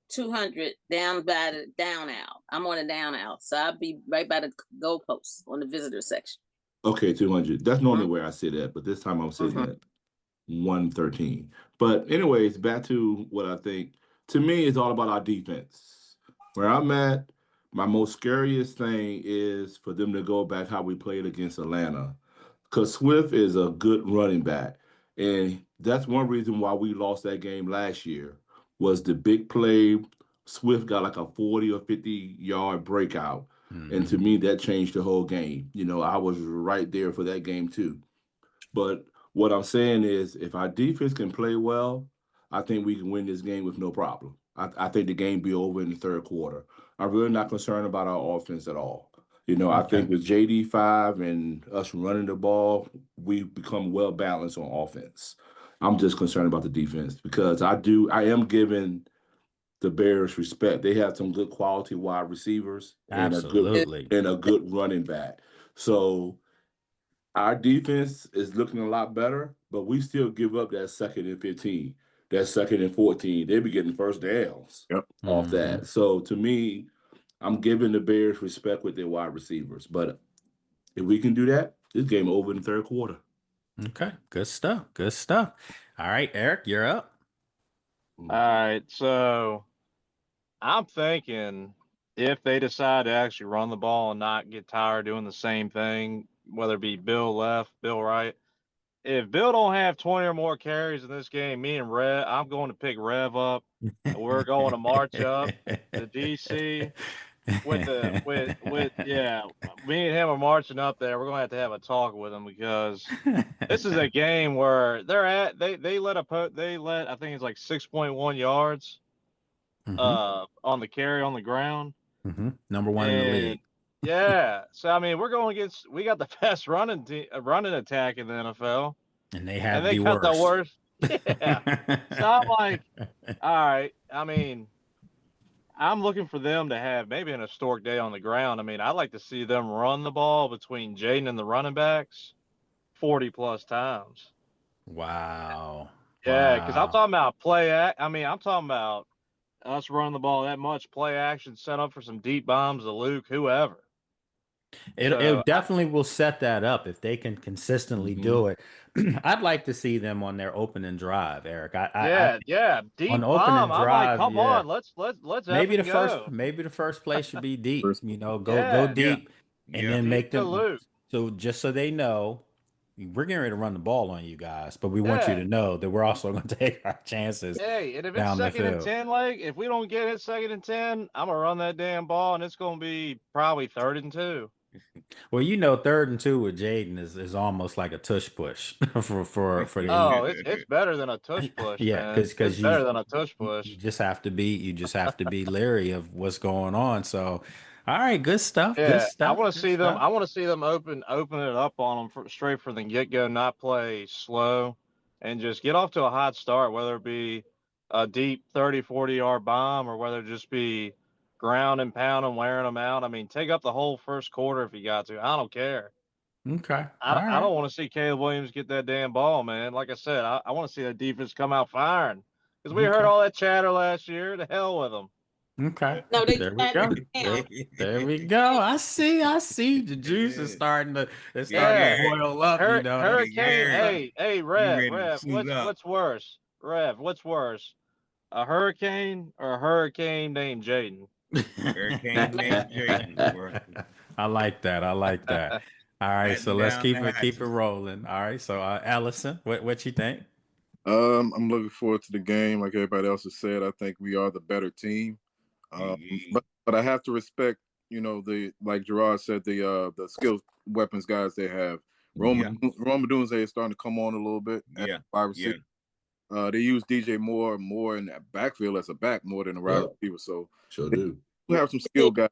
200 down by the down out. I'm on the down out. So I'll be right by the goalpost on the visitor section. Okay, 200. That's normally where I sit at, but this time I'm sitting at 113. But anyways, back to what I think. To me, it's all about our defense. Where I'm at, my most scariest thing is for them to go back how we played against Atlanta. Because Swift is a good running back. And that's one reason why we lost that game last year was the big play. Swift got like a 40 or 50-yard breakout. And to me, that changed the whole game. I was right there for that game too. But what I'm saying is if our defense can play well, I think we can win this game with no problem. I think the game be over in the third quarter. I'm really not concerned about our offense at all. I think with JD5 and us running the ball, we become well balanced on offense. I'm just concerned about the defense because I am giving the Bears respect. They have some good quality wide receivers and a good running back. So our defense is looking a lot better, but we still give up that 2nd and 15. that 2nd and 14, they be getting first downs off that. So to me, I'm giving the Bears respect with their wide receivers. But if we can do that, this game over in the 3rd quarter. Okay, good stuff. Good stuff. All right, Eric, you're up. All right, so I'm thinking if they decide to actually run the ball and not get tired doing the same thing, whether it be Bill left, Bill right, if Bill don't have 20 or more carries in this game, me and Rev, I'm going to pick Rev up, and we're going to march up to DC with me and him are marching up there. We're going to have a talk with him because this is a game where they let I think it's like 6.1 yards on the carry on the ground. Number 1 in the league. Yeah. So I mean, we got the best running attack in the NFL. And they have the worst. The worst. Yeah. So I'm like, all right. I mean, I'm looking for them to have maybe an historic day on the ground. I mean, I'd like to see them run the ball between Jayden and the running backs 40 plus times. Wow. Yeah, because I'm talking about I'm talking about us running the ball that much, play action, set up for some deep bombs to Luke, whoever. It definitely will set that up if they can consistently do it. I'd like to see them on their opening drive, Eric. Deep on bomb. Opening drive, I'm like, come on, let's maybe the go. Maybe the first play should be deep. Go deep, and then make them Luke. So just so they know, we're getting ready to run the ball on you guys, but we want you to know that we're also going to take our chances. Hey, and if it's 2nd and 10, if we don't get it 2nd and 10, I'm gonna run that damn ball, and it's gonna be probably 3rd and 2. Well, 3rd and 2 with Jayden is almost like a tush push for the it's better than a tush push. Yeah, because it's better than a tush push. You just have to be leery of what's going on. So, all right, good stuff. Yeah, good stuff. I want to see them. I want to see them open it up on them straight from the get go, not play slow, and just get off to a hot start. Whether it be a deep 30, 40-yard bomb, or whether it just be ground and pound and wearing them out. I mean, take up the whole 1st quarter if you got to. I don't care. Okay. I don't want to see Caleb Williams get that damn ball, man. Like I said, I want to see that defense come out firing because we heard all that chatter last year. To hell with them. Okay. No, there we go. There we go. I see. The juice is starting to boil up. Hurricane. Hey, Rev. What's worse? Rev, what's worse? A hurricane or a hurricane named Jayden? Hurricane named Jayden. I like that. All right, so let's keep it rolling. All right, so Allison, what you think? I'm looking forward to the game. Like everybody else has said, I think we are the better team. But I have to respect, like Gerard said, the skilled weapons guys they have. Roma Dunze is starting to come on a little bit. They use DJ more in that backfield as a back more than a wide receiver. So do. We have some skill guys.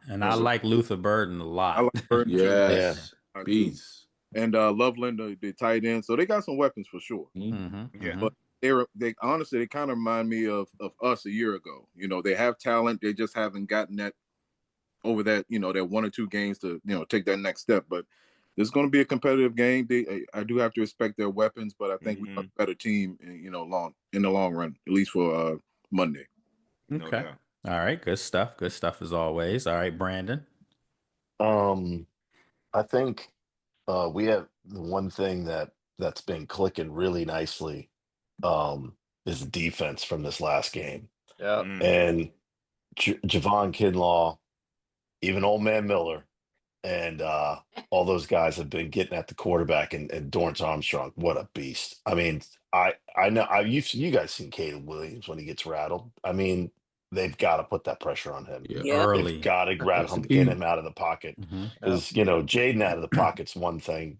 And I like Luther Burden a lot. I like Burden yes. Beats. And Loveland, the tight end. So they got some weapons for sure. But they honestly, they kind of remind me of us a year ago. They have talent. They just haven't gotten that over that, that 1 or 2 games to, take that next step. But this is going to be a competitive game. I do have to respect their weapons, but I think we are a better team, in the long run, at least for Monday. Okay. All right. Good stuff. Good stuff as always. All right, Brandon. I think we have the one thing that's been clicking really nicely is the defense from this last game. Yeah. And Javon Kinlaw, even Old Man Miller, and all those guys have been getting at the quarterback, and Dorrance Armstrong, what a beast. I mean, I know you guys seen Caleb Williams when he gets rattled. I mean, they've got to put that pressure on him. Early. They've got to grab him, get him out of the pocket. Because, Jayden out of the pocket's one thing.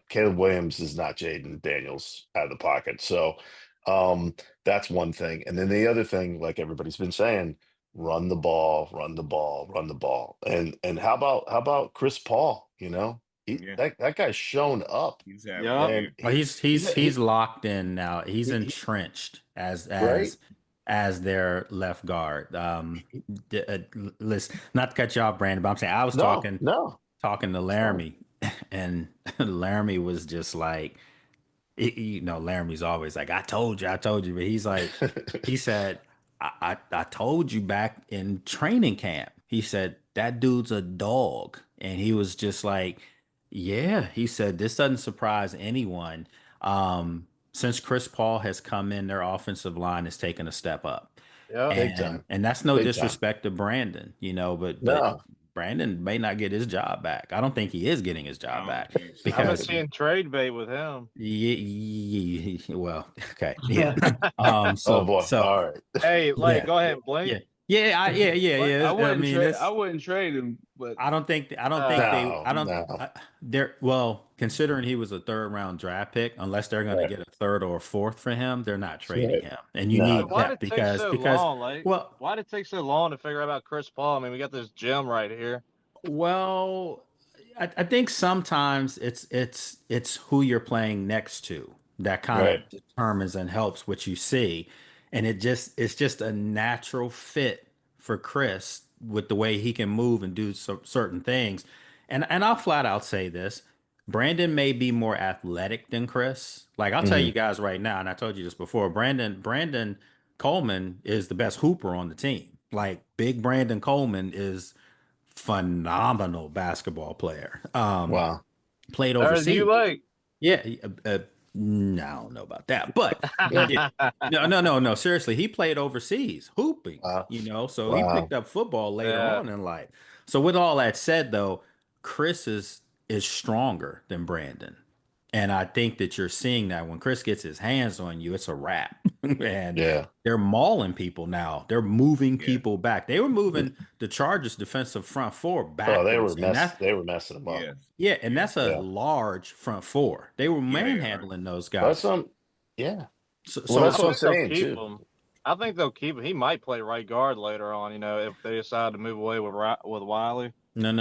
Caleb Williams is not Jayden Daniels out of the pocket. So that's one thing. And then the other thing, like everybody's been saying, run the ball. And how about Chris Paul? That guy's shown up. He's locked in now. He's entrenched as their left guard. Listen, not to cut you off, Brandon, but I'm saying I was talking to Laramie, and Laramie was just like, Laramie's always like, I told you, but he's like, he said, I told you back in training camp. He said, that dude's a dog. And he was just like, yeah, he said, this doesn't surprise anyone. Since Chris Paul has come in, their offensive line has taken a step up. Yeah. Big time. And that's no Big time. disrespect to Brandon, but No. Brandon may not get his job back. I don't think he is getting his I job don't back think so. I've been because seeing trade bait with him. well, okay, yeah. Oh So boy. All right. Hey, like, yeah, go ahead and blink. yeah. I wouldn't mean, trade. I wouldn't trade him, but I don't think they. No, I don't. no. They're well, considering he was a third-round draft pick, unless they're going to Right. get a third or a fourth for him, they're not trading Right. him. And you No, need no. Why that did it take so because long? Like, well, why did it take so long to figure out about Chris Paul? I mean, we got this gem right here. Well, I think sometimes it's who you're playing next to that kind Right. of determines and helps what you see, and it's just a natural fit for Chris with the way he can move and do certain things, and I'll flat out say this: Brandon may be more athletic than Chris. Like I'll tell Mhm. you guys right now, and I told you this before, Brandon Coleman is the best hooper on the team. Like big Brandon Coleman is phenomenal basketball player. Wow. Played Or do you overseas. like? Yeah, no, I don't know about that, but yeah, no. Seriously, he played overseas hooping. Wow. So he Wow. picked up football later Yeah. on in life. So with all that said, though, Chris is stronger than Brandon, and I think that you're seeing that when Chris gets his hands on you, it's a wrap. And Yeah. they're mauling people now. They're moving Yeah. people back. They were moving the Chargers defensive front four Oh, backwards, and that's they were messing them up. Yeah. yeah, and Yeah. that's a Yeah. large front four. They were Yeah, they are. manhandling those That's guys. yeah. So, Well, so, that's I what I'm so think they'll saying keep too. him. I think they'll keep him. He might play right guard later on. If they decide to move away with Wiley. no.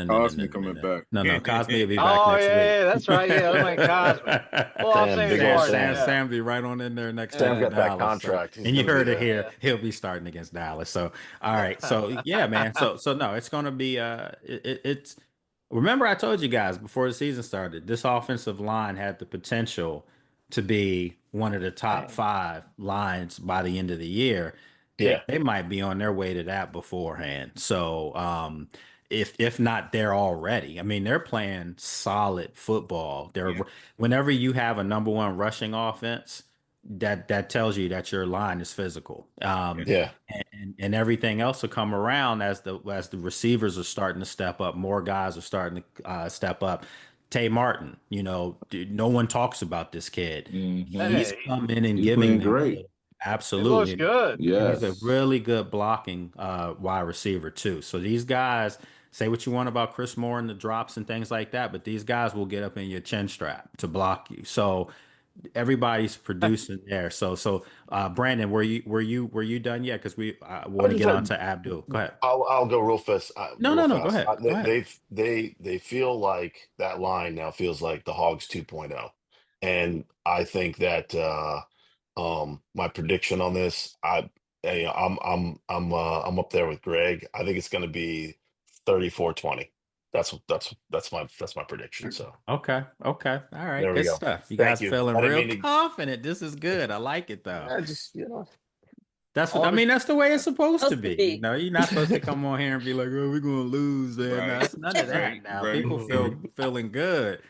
Cosme coming back. No. Cosme will be back Oh next week. yeah, that's right. Yeah, I mean Cosby. Well, I'm Sam, saying big the old guard. Sam. Yeah. Sam be right on in there next Sam week Yeah. in got that Dallas. contract. He's And you gonna be heard it there. here. Yeah. He'll be starting against Dallas. So all right. So yeah, man. So no, it's gonna be it's remember I told you guys before the season started, this offensive line had the potential to be one of the top 5 lines by the end of the year. Yeah. They might be on their way to that beforehand. So if not there already. I mean, they're playing solid football. Yeah. Whenever you have a number 1 rushing offense, that tells you that your line is physical. Yeah. And everything else will come around as the receivers are starting to step up. More guys are starting to step up. Tay Martin, no one talks about this kid. Mhm. He's Hey, coming and He's giving playing them great. he looks absolutely. good. And he's a Yes. really good blocking wide receiver too. So these guys, say what you want about Chris Moore and the drops and things like that, but these guys will get up in your chin strap to block you. So everybody's producing there. So Brandon, were you done yet? Because we want to just get had- on to Abdul. Go ahead. I'll go real fast. No. Go ahead. Go ahead. They feel like that line now feels like the Hogs 2.0, and I think that my prediction on this, I'm up there with Greg. I think it's going to be 34-20. That's my prediction. So Okay. All right. there we Good go. stuff. You Thank guys you. feeling I didn't real mean to. confident. This is good. I like it though. I just That's what All I the- mean. That's the way it's supposed to Supposed to be. be. You're not supposed to come on here and be like, "Oh, we're gonna lose." There, Right. no, it's none of that. Right, Now right. people feeling good.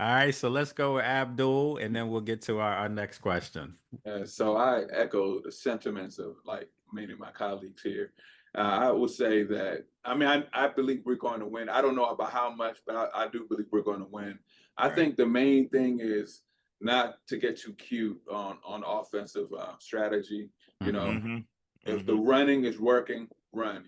All right, so let's go with Abdul, and then we'll get to our next question. So I echo the sentiments of like many of my colleagues here. I would say that, I mean, I believe we're going to win. I don't know about how much, but I do believe we're going to win. I Right. think the main thing is not to get too cute on offensive strategy. You know, Mhm. if the running is working, run.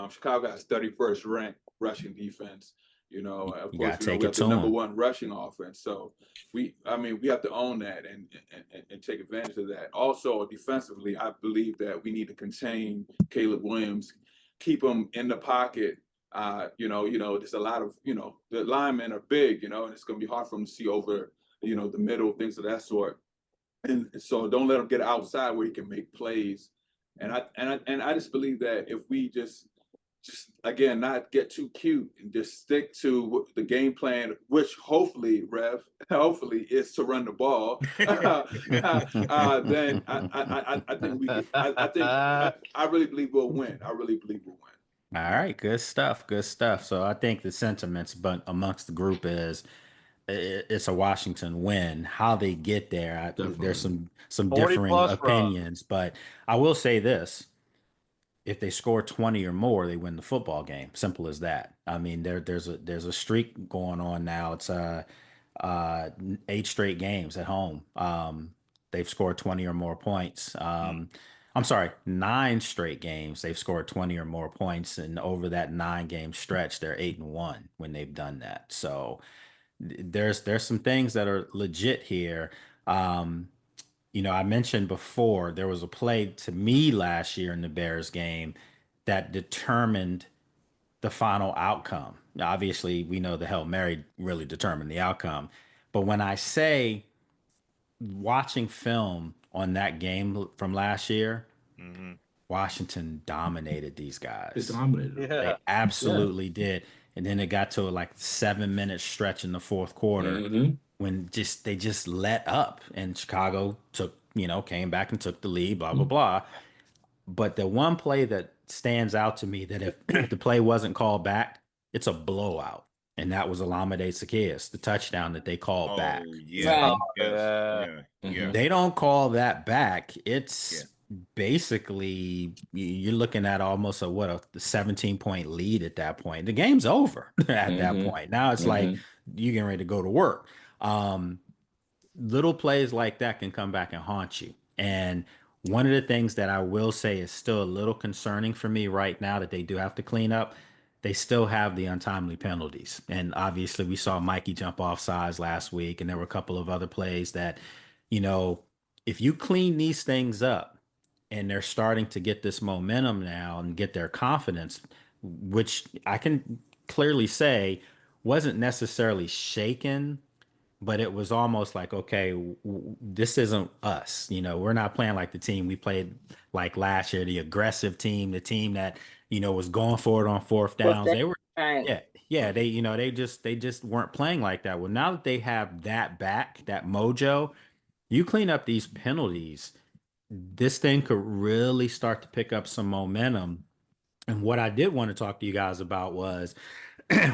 Chicago has 31st ranked rushing defense. Of You course, gotta take we it have to the number 'em. 1 rushing offense. So we have to own that and take advantage of that. Also, defensively, I believe that we need to contain Caleb Williams, keep him in the pocket. There's a lot of, the linemen are big, and it's going to be hard for them to see over, the middle, things of that sort. And so don't let him get outside where he can make plays. And I just believe that if we just just again not get too cute and just stick to the game plan, which hopefully, hopefully is to run the ball. Then I think I really believe we'll win. I really believe we'll win. All right, good stuff, good stuff. So I think the sentiments, but amongst the group is it's a Washington win. How they get there, there's some 40 differing plus run. opinions, but I will say this: if they score 20 or more, they win the football game. Simple as that. I mean, there's a streak going on now. It's 8 straight games at home. They've scored 20 or more points. I'm sorry, 9 straight games. They've scored 20 or more points, and over that 9-game stretch, they're 8-1 when they've done that. So there's some things that are legit here. I mentioned before there was a play to me last year in the Bears game that determined the final outcome. Now, obviously, we know the Hail Mary really determined the outcome. But when I say watching film on that game from last year, Washington dominated these guys. It's dominated. Yeah. They absolutely did. And then it got to like 7-minute stretch in the fourth quarter when they just let up, and Chicago came back and took the lead, blah, blah, blah. But the one play that stands out to me that if the play wasn't called back, it's a blowout. And that was Olamide Zaccheaus, the touchdown that they called back. Yeah. Right. Yeah. They don't call that back. It's basically you're looking at almost a 17-point lead at that point. The game's over at that point. Now it's like you're getting ready to go to work. Little plays like that can come back and haunt you. And one of the things that I will say is still a little concerning for me right now that they do have to clean up. They still have the untimely penalties. And obviously we saw Mikey jump off sides last week, and there were a couple of other plays that, if you clean these things up and they're starting to get this momentum now and get their confidence, which I can clearly say wasn't necessarily shaken, but it was almost like, okay, this isn't us. We're not playing like the team we played like last year, the aggressive team, the team that, was going for it on fourth downs. They were, Right. they just weren't playing like that. Well, now that they have that back, that mojo, you clean up these penalties, this thing could really start to pick up some momentum. And what I did want to talk to you guys about was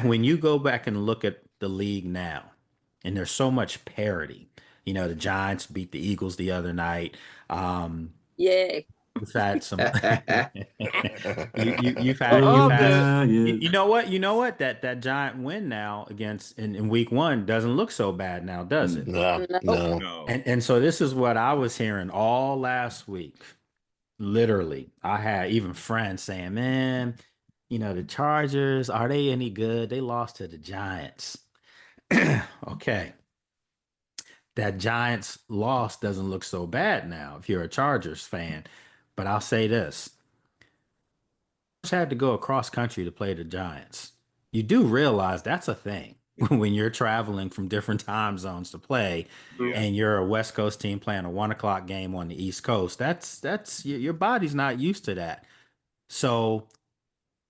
when you go back and look at the league now, and there's so much parity. The Giants beat the Eagles the other night. Yay. You've had some. you've had. You know what? That Giant win now in week 1 doesn't look so bad now, does it? No. And so this is what I was hearing all last week. Literally, I had even friends saying, "Man, the Chargers, are they any good? They lost to the Giants." Okay. That Giants loss doesn't look so bad now if you're a Chargers fan. But I'll say this. Just had to go across country to play the Giants. You do realize that's a thing when you're traveling from different time zones to play, and you're a West Coast team playing a 1 o'clock game on the East Coast. That's your body's not used to that. So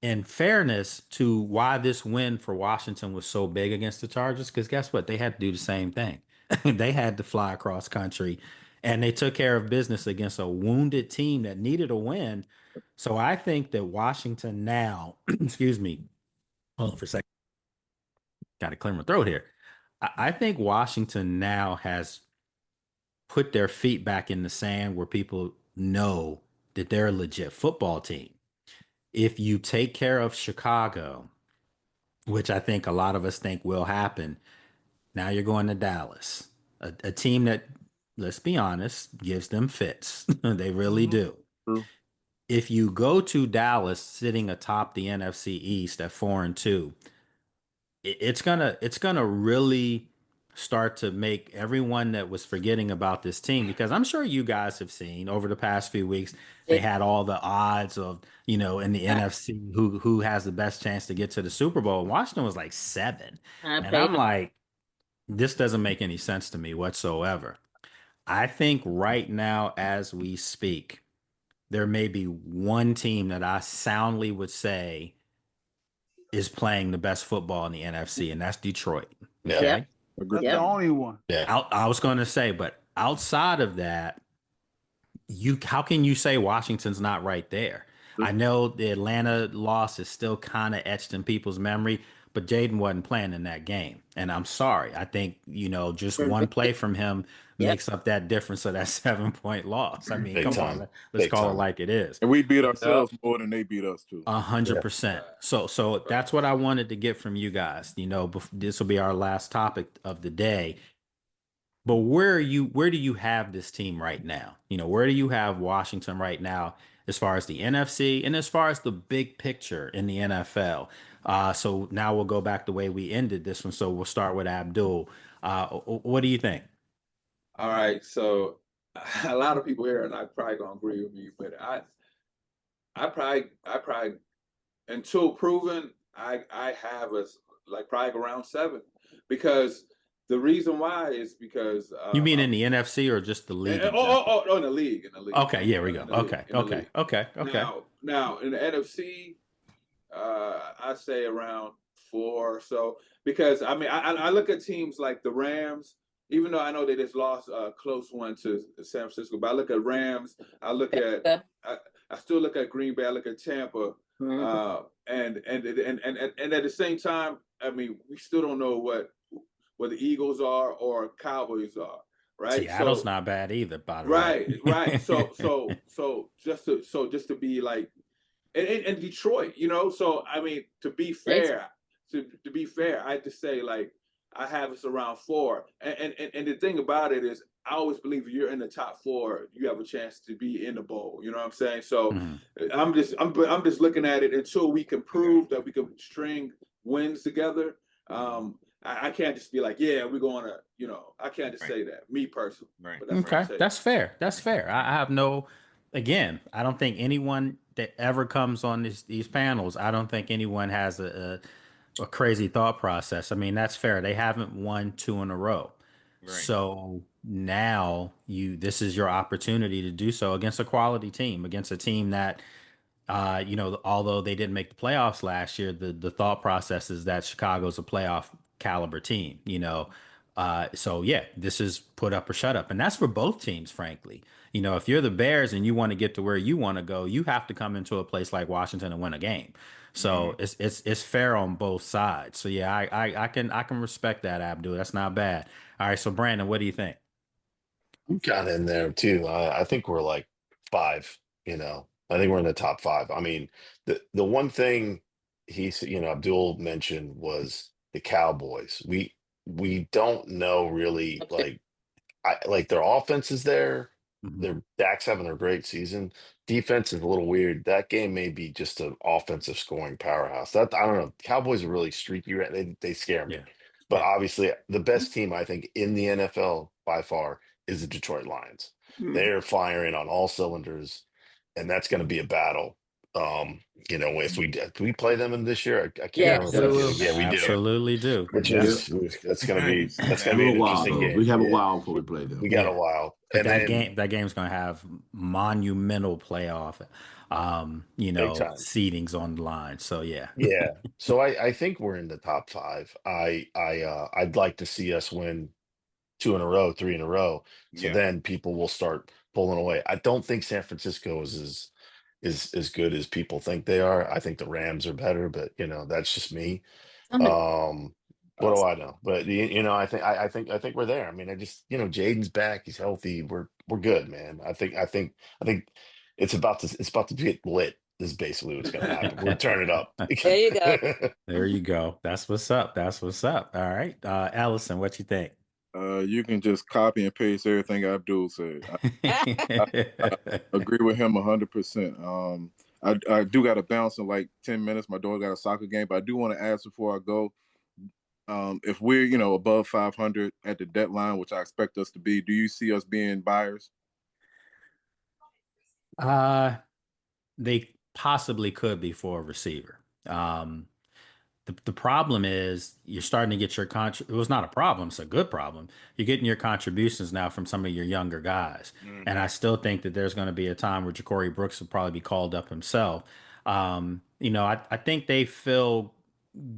in fairness to why this win for Washington was so big against the Chargers, because guess what? They had to do the same thing. They had to fly across country, and they took care of business against a wounded team that needed a win. So I think that Washington now, excuse me, hold on for a second. Got to clear my throat here. I think Washington now has put their feet back in the sand where people know that they're a legit football team. If you take care of Chicago, which I think a lot of us think will happen, now you're going to Dallas, a team that, let's be honest, gives them fits. They really do. If you go to Dallas sitting atop the NFC East at 4-2, it's gonna really start to make everyone that was forgetting about this team, because I'm sure you guys have seen over the past few weeks, they had all the odds of, in the NFC who has the best chance to get to the Super Bowl. Washington was like 7. And I'm like, this doesn't make any sense to me whatsoever. I think right now, as we speak, there may be one team that I soundly would say is playing the best football in the NFC, and that's Detroit. Yeah. Okay. That's the only one. Yeah. I was going to say, but outside of that, how can you say Washington's not right there? I know the Atlanta loss is still kind of etched in people's memory, but Jayden wasn't playing in that game. And I'm sorry. I think, just one play from him makes up that difference of that 7-point loss. I mean, Big come time. on, let's Big call it time. like it is. And we beat ourselves more than they beat us too. 100%. So that's what I wanted to get from you guys. This will be our last topic of the day. But where do you have this team right now? Where do you have Washington right now as far as the NFC and as far as the big picture in the NFL? So now we'll go back the way we ended this one. So we'll start with Abdul. What do you think? All right. So a lot of people here are not probably gonna agree with me, but I probably until proven, I have us like probably around 7, because the reason why is because You mean in the NFC or just the league? in the league, Okay, here we go. Okay. Now in the NFC, I say around 4 or so, because I mean I look at teams like the Rams. Even though I know they just lost a close one to San Francisco, but I look at Rams. I still look at Green Bay. I look at Tampa, and at the same time, I mean, we still don't know what the Eagles are or Cowboys are, right? Seattle's not bad either, by the way. Right. So just to be like, and Detroit, So I mean, to be fair, I have to say like I have us around 4, and the thing about it is I always believe if you're in the top 4, you have a chance to be in the bowl. You know what I'm saying? So I'm just looking at it until we can prove that we can string wins together. I can't just be like, yeah, we're going to, I can't just say that, me personally. Right. That's fair. That's fair. I have again, I don't think anyone that ever comes on these panels, I don't think anyone has a crazy thought process. I mean, that's fair. They haven't won 2 in a row. Right. So now this is your opportunity to do so against a quality team, against a team that, although they didn't make the playoffs last year, the thought process is that Chicago's a playoff caliber team, So yeah, this is put up or shut up. And that's for both teams, frankly. If you're the Bears and you want to get to where you want to go, you have to come into a place like Washington and win a game. So it's fair on both sides. So yeah, I can respect that, Abdul. That's not bad. All right. So Brandon, what do you think? I'm kind of in there too. I think we're like 5, I think we're in the top 5. I mean, the one thing Abdul mentioned was the Cowboys. We don't know really like their offense is there. Their Dak's having a great season. Defense is a little weird. That game may be just an offensive scoring powerhouse. I don't know. Cowboys are really streaky. They scare me. Yeah. But obviously, the best team I think in the NFL by far is the Detroit Lions. They're firing on all cylinders, and that's going to be a battle. If we play them in this year, I can't remember. Yeah, we do. Absolutely do. That's going to be an interesting game. We have a while before we play them. We got a while. But that game's going to have monumental playoff, seedings on the line. So yeah. Yeah. So I think we're in the top 5. I'd like to see us win 2 in a row, 3 in a row. So then people will start pulling away. I don't think San Francisco is as good as people think they are. I think the Rams are better, but that's just me. What do I know? But I think we're there. I mean, Jayden's back. He's healthy. We're good, man. I think it's about to get lit. Is basically what's going to happen. We'll turn it up. There you go. There you go. That's what's up. All right, Allison, what you think? You can just copy and paste everything Abdul said. I agree with him 100%. I do got to bounce in like 10 minutes. My daughter got a soccer game, but I do want to ask before I go. If we're above 500 at the deadline, which I expect us to be, do you see us being buyers? They possibly could be for a receiver. The problem is you're starting to get your it was not a problem. It's a good problem. You're getting your contributions now from some of your younger guys. And I still think that there's going to be a time where Ja'Cory Brooks will probably be called up himself. I think they feel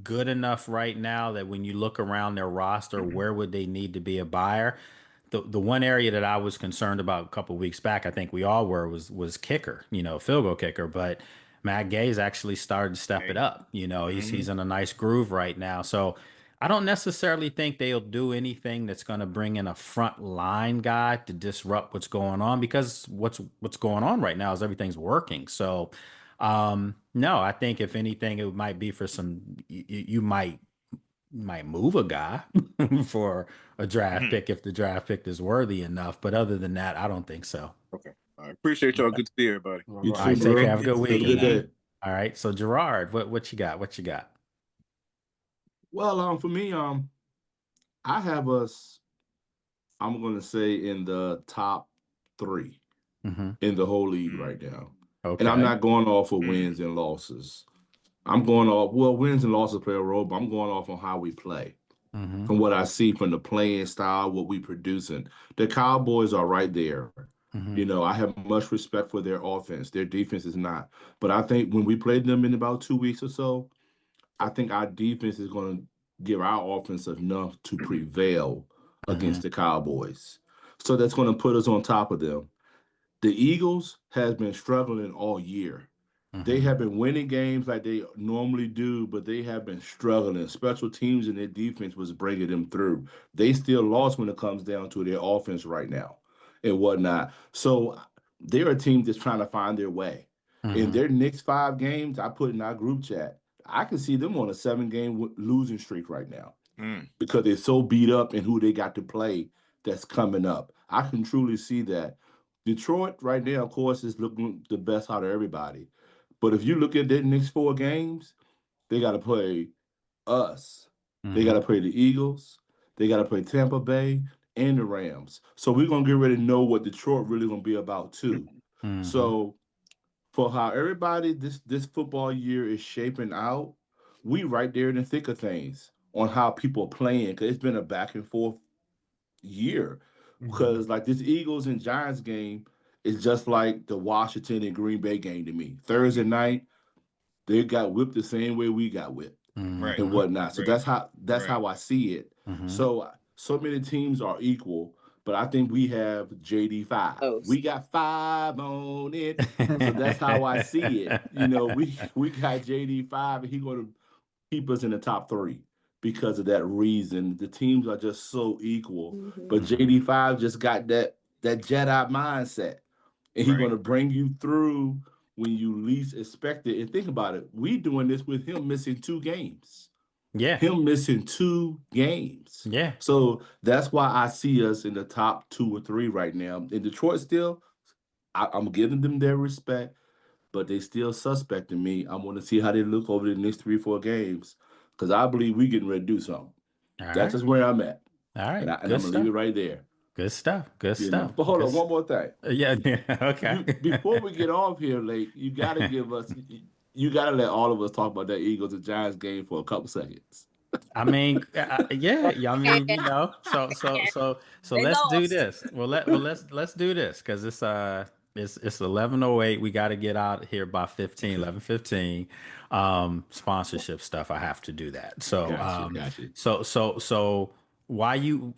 good enough right now that when you look around their roster, where would they need to be a buyer? The one area that I was concerned about a couple of weeks back, I think we all were, was kicker, field goal kicker. But Matt Gay's actually started to step it up. He's in a nice groove right now. So I don't necessarily think they'll do anything that's going to bring in a front line guy to disrupt what's going on, because what's going on right now is everything's working. So no, I think if anything, it might be for you might move a guy for a draft pick if the draft pick is worthy enough. But other than that, I don't think so. Okay. I appreciate y'all. Good to see everybody. You All right, too, take bro. care. Have a good Have a weekend. good day. All right. So Gerard, what you got? What you got? Well, for me, I have us, I'm gonna say, in the top 3 in the whole league right now. Okay. And I'm not going off of wins and losses. I'm going off, well, wins and losses play a role, but I'm going off on how we play. From what I see from the playing style, what we producing. The Cowboys are right there. I have much respect for their offense. Their defense is not. But I think when we play them in about 2 weeks or so, I think our defense is going to give our offense enough to prevail against the Cowboys. So that's going to put us on top of them. The Eagles has been struggling all year. They have been winning games like they normally do, but they have been struggling. Special teams and their defense was bringing them through. They still lost when it comes down to their offense right now and whatnot. So they're a team that's trying to find their way. In their next 5 games, I put in our group chat, I can see them on a 7-game losing streak right now because they're so beat up in who they got to play that's coming up. I can truly see that. Detroit right now, of course, is looking the best out of everybody. But if you look at their next 4 games, they got to play us. They got to play the Eagles. They got to play Tampa Bay and the Rams. So we're going to get ready to know what Detroit really going to be about too. So for how everybody this football year is shaping out, we right there in the thick of things on how people are playing, because it's been a back and forth year. Because like this Eagles and Giants game is just like the Washington and Green Bay game to me. Thursday night, they got whipped the same way we got whipped and whatnot. So that's how I see it. So many teams are equal, but I think we have JD 5. We got 5 on it. So that's how I see it. We got JD 5, and he's going to keep us in the top 3 because of that reason. The teams are just so equal. But JD 5 just got that Jedi mindset, and he's going to bring you through when you least expect it. And think about it. We doing this with him missing 2 games. Yeah. Him missing 2 games. Yeah. So that's why I see us in the top 2 or 3 right now. In Detroit still, I'm giving them their respect, but they still suspecting me. I want to see how they look over the next 3 or 4 games, because I believe we getting ready to do something. That's just where I'm at. All right. And I'm going to leave it right there. Good stuff. Good stuff. But hold on, one more thing. Yeah. Okay. Before we get off here, Lake, you got to give us, you got to let all of us talk about that Eagles and Giants game for a couple seconds. I mean, yeah. I mean, So let's do this. Let's do this, because it's 11:08. We got to get out here by 11:15. Sponsorship stuff. I have to do that. So Gotcha. So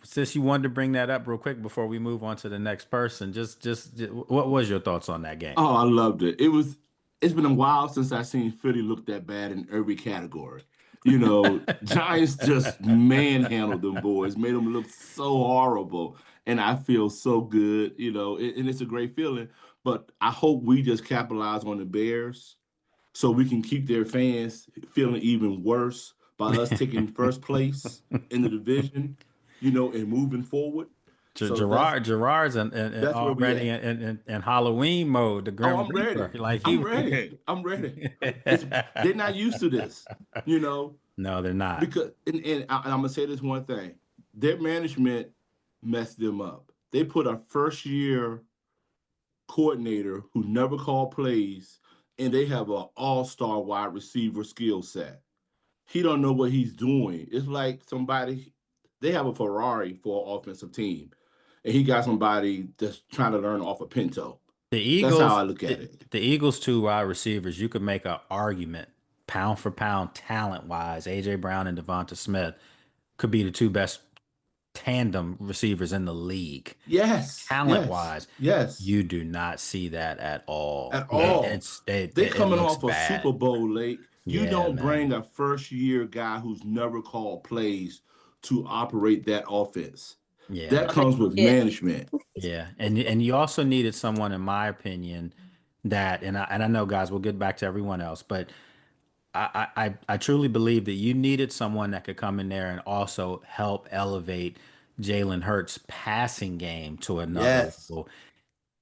since you wanted to bring that up real quick before we move on to the next person, just what was your thoughts on that game? Oh, I loved it. It's been a while since I seen Philly look that bad in every category. Giants just manhandled them boys, made them look so horrible. And I feel so good, and it's a great feeling. But I hope we just capitalize on the Bears so we can keep their fans feeling even worse by us taking first place in the division, and moving forward. Gerard's already in Halloween mode. The Grim Reaper. I'm ready. They're not used to this, No, they're not. Because and I'm gonna say this one thing: their management messed them up. They put a first-year coordinator who never called plays, and they have an all-star wide receiver skill set. He don't know what he's doing. It's like they have a Ferrari for an offensive team, and he got somebody that's trying to learn off a Pinto. The Eagles, that's how I look at it. The Eagles' 2 wide receivers, you could make an argument pound for pound, talent wise, AJ Brown and Devonta Smith could be the two best tandem receivers in the league. Yes. Talent wise, Yes. you do not see that at all. At all. They're coming looks off a bad. Super Bowl, Lake. You Yeah, don't man. bring a first-year guy who's never called plays to operate that offense. Yeah, That comes with management. Yeah, and you also needed someone, in my opinion, that and I know, guys, we'll get back to everyone else, but I truly believe that you needed someone that could come in there and also help elevate Jalen Hurts' passing game to another level.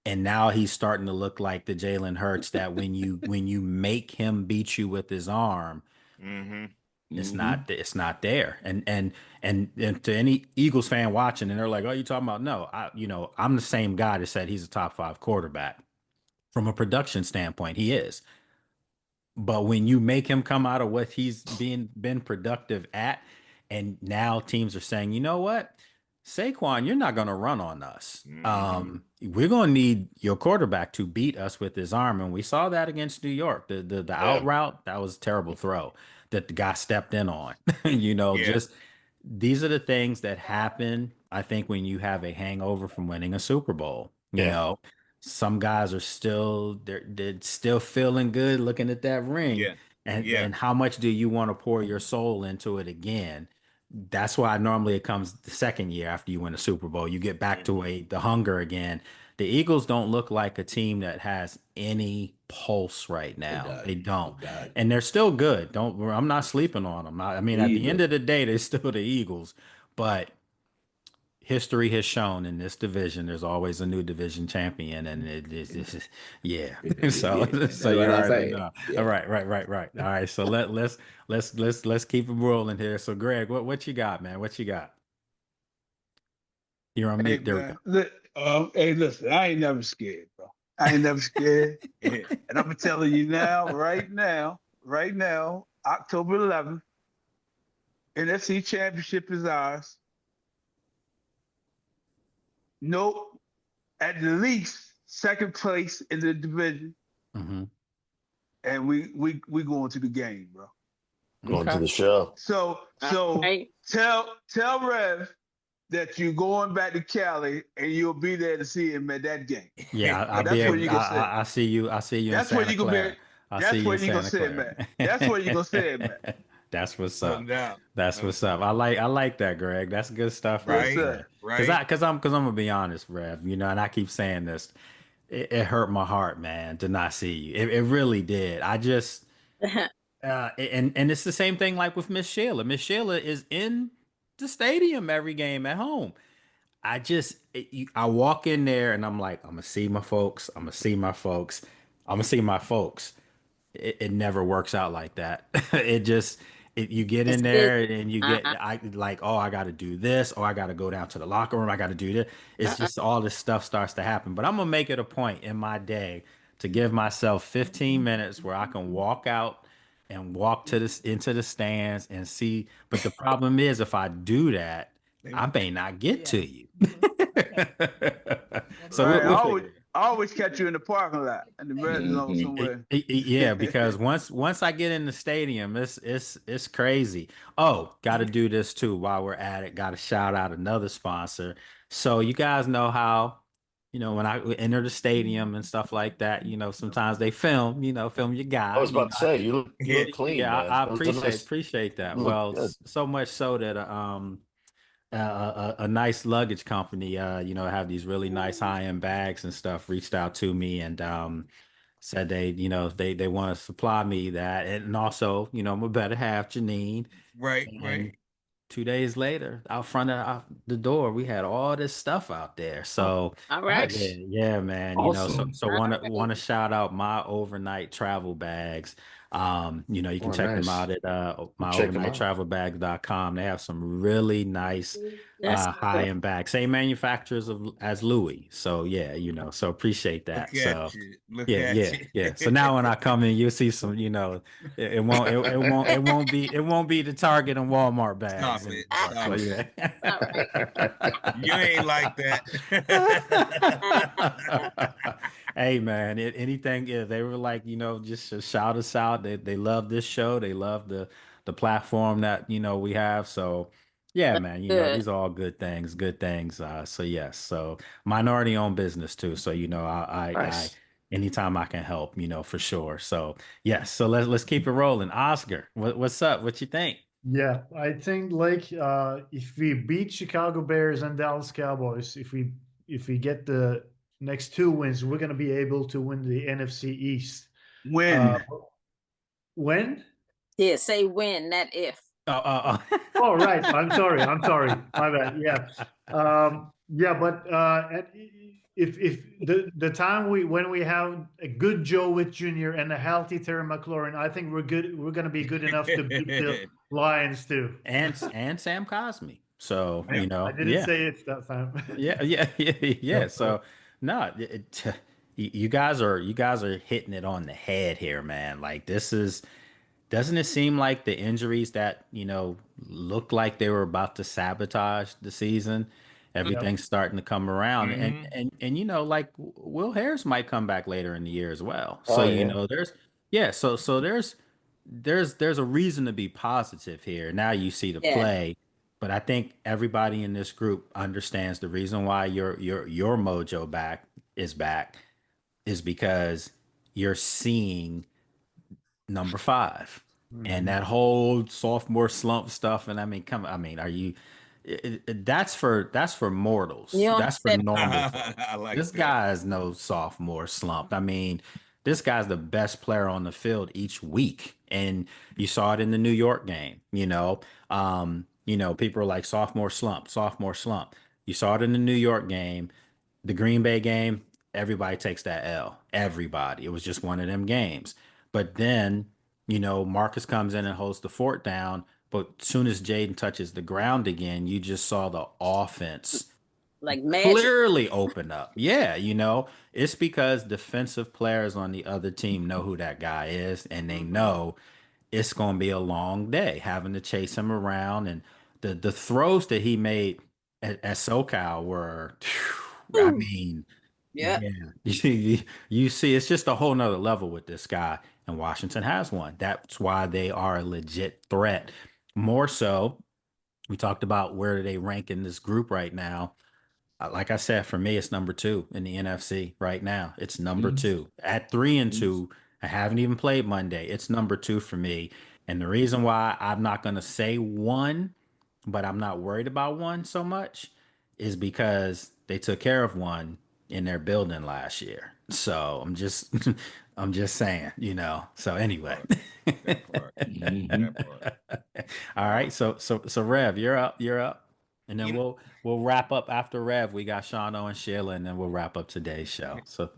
And now he's starting to look like the Jalen Hurts that when you make him beat you with his arm, it's not there. And to any Eagles fan watching, and they're like, "Oh, you talking about?" No, I'm the same guy that said he's a top 5 quarterback. From a production standpoint, he is. But when you make him come out of what he's been productive at, and now teams are saying, you know what, Saquon, you're not going to run on us. We're going to need your quarterback to beat us with his arm, and we saw that against New York. The out route, that was a terrible throw that the guy stepped in on. Just these are the things that happen. I think when you have a hangover from winning a Super Bowl, you know. Some guys are still they're still feeling good looking at that ring. And how much do you want to pour your soul into it again? That's why normally it comes the second year after you win a Super Bowl. You get back to the hunger again. The Eagles don't look like a team that has any pulse right now. They don't. And they're still good. I'm not sleeping on them. I mean, at the end of the day, they're still the Eagles, but history has shown in this division, there's always a new division champion, and So you already know. Right. All right, so let's keep it rolling here. So, Greg, what you got, man? What you got? You're on mute. There we go. Hey, listen, I ain't never scared, bro. I ain't never scared, and I'm telling you now, right now, October 11th, NFC Championship is ours. Nope, at the least second place in the division, and we going to the game, bro. Going to the show. So tell Rev that you're going back to Cali and you'll be there to see him at that game. Yeah, I see you. I see you. That's where you gonna be. That's where you gonna say it, man. That's where you gonna say it, man. That's what's up. That's what's up. I like that, Greg. That's good stuff, right? Because I'm gonna be honest, Rev. And I keep saying this. It hurt my heart, man, to not see you. It really did. I just and it's the same thing like with Miss Sheila. Miss Sheila is in the stadium every game at home. I walk in there and I'm like, I'm gonna see my folks. I'm gonna see my folks. I'm gonna see my folks. It never works out like that. You get in there and you get I got to do this, or I got to go down to the locker room. I got to do this. It's just all this stuff starts to happen. But I'm gonna make it a point in my day to give myself 15 minutes where I can walk out and walk into the stands and see. But the problem is, if I do that, I may not get to you. So I always catch you in the parking lot in the red zone somewhere. Yeah, because once I get in the stadium, it's crazy. Oh, got to do this too while we're at it. Got to shout out another sponsor. So you guys know how, when I enter the stadium and stuff like that, sometimes they film your guy. I was about to say, you look clean. Yeah, man. I appreciate that. Well, so much so that a nice luggage company, have these really nice high-end bags and stuff, reached out to me and said they want to supply me that, and also my better half, Janine. Right. 2 days later, out front of the door, we had all this stuff out there. So, all right, yeah, man. Awesome. So want to shout out my overnight travel bags. You can check them out at myovernighttravelbags.com. They have some really nice high-end bags, same manufacturers as Louis. So so appreciate that. Look at you. So now when I come in, you'll see some, it won't be the Target and Walmart bags. Stop it. You ain't like that. Hey man, anything, yeah, they were like, just to shout us out. They love this show. They love the platform that, we have. So yeah, That's man, good. these are all good things, good things. So yes, so minority owned business too. So, I Nice. anytime I can help, for sure. So yes, so let's keep it rolling. Oscar, what's up? What you think? Yeah, I think like if we beat Chicago Bears and Dallas Cowboys, if we get the next two wins, we're gonna be able to win the NFC East. Uh, When when? Yeah, say when, not if. Oh. Oh, right. I'm sorry. I'm sorry. My bad. Yeah. Yeah, but if the time when we have a good Joe Witt Jr. and a healthy Terry McLaurin, I think we're good. We're gonna be good enough to beat the Lions too. And Sam Cosmi. So, I didn't yeah. say it that time. Yeah. So, no, you guys are hitting it on the head here, man. Like doesn't it seem like the injuries that, look like they were about to sabotage the season, Yep. everything's starting to come around, and Mhm. and like Will Harris might come back later in the year as well. So, Oh yeah. there's yeah, so there's a reason to be positive here. Now you see the Yeah. play, but I think everybody in this group understands the reason why your mojo back is because you're seeing number five and Mhm. that whole sophomore slump stuff. And I mean, are you? That's for You mortals. don't That's have for that. normal I folks. like This that. guy is no sophomore slump. I mean, this guy's the best player on the field each week, and you saw it in the New York game. People are like sophomore slump, sophomore slump. You saw it in the New York game, the Green Bay game. Everybody takes that L. Everybody. It was just one of them games. But then, Marcus comes in and holds the fort down. But soon as Jayden touches the ground again, you just saw the offense Like magic. clearly open up. Yeah, it's because defensive players on the other team know who that guy is, and they Hmm. know it's going to be a long day having to chase him around. And the throws that he made at SoCal were, I Ooh. mean, Yeah. yeah, you see, it's just a whole nother level with this guy, and Washington has one. That's why they are a legit threat. More so, we talked about where do they rank in this group right now. Like I said, for me, it's number two in the NFC right now. It's number Mhm. two at 3-2. Mhm. I haven't even played Monday. It's number two for me. And the reason why I'm not going to say one, but I'm not worried about one so much is because they took care of one in their building last year. So I'm just, I'm just saying. So anyway. Part. That part. Mhm. That part. All right. So Rev, you're up. You're up. And then You we'll wrap up after Rev. We got Shano and Sheila, and then we'll wrap up today's show. know, So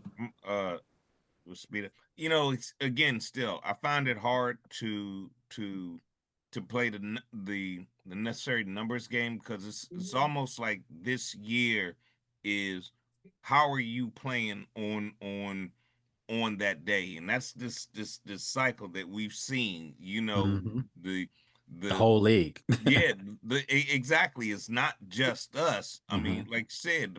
with speed. It's again still I find it hard to play the necessary numbers game because it's almost like this year is how are you playing on that day, and that's this cycle that we've seen. mhm. The The the whole league. yeah, exactly. It's not just us. I mean, Hmm. like I said,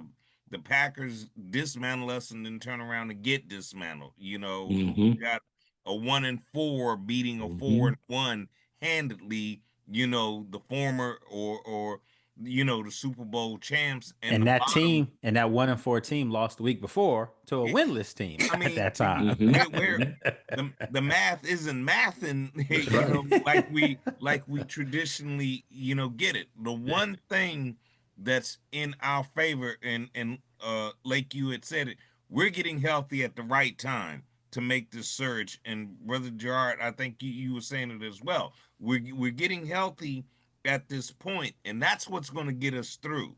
the Packers dismantle us and then turn around and get dismantled. Mhm. Got a 1-4 beating a four Mhm. and one handedly. The former or the Super Bowl champs and And the that bottom. team and that 1-4 team lost the week before to a winless team I at mean, that time. Mhm. where Mhm. the math isn't mathing, That's right. like we traditionally, get it. The one thing that's in our favor, and like you had said it, we're getting healthy at the right time to make this surge. And Brother Gerard, I think you were saying it as well. We're getting healthy at this point, and that's what's going to get us through,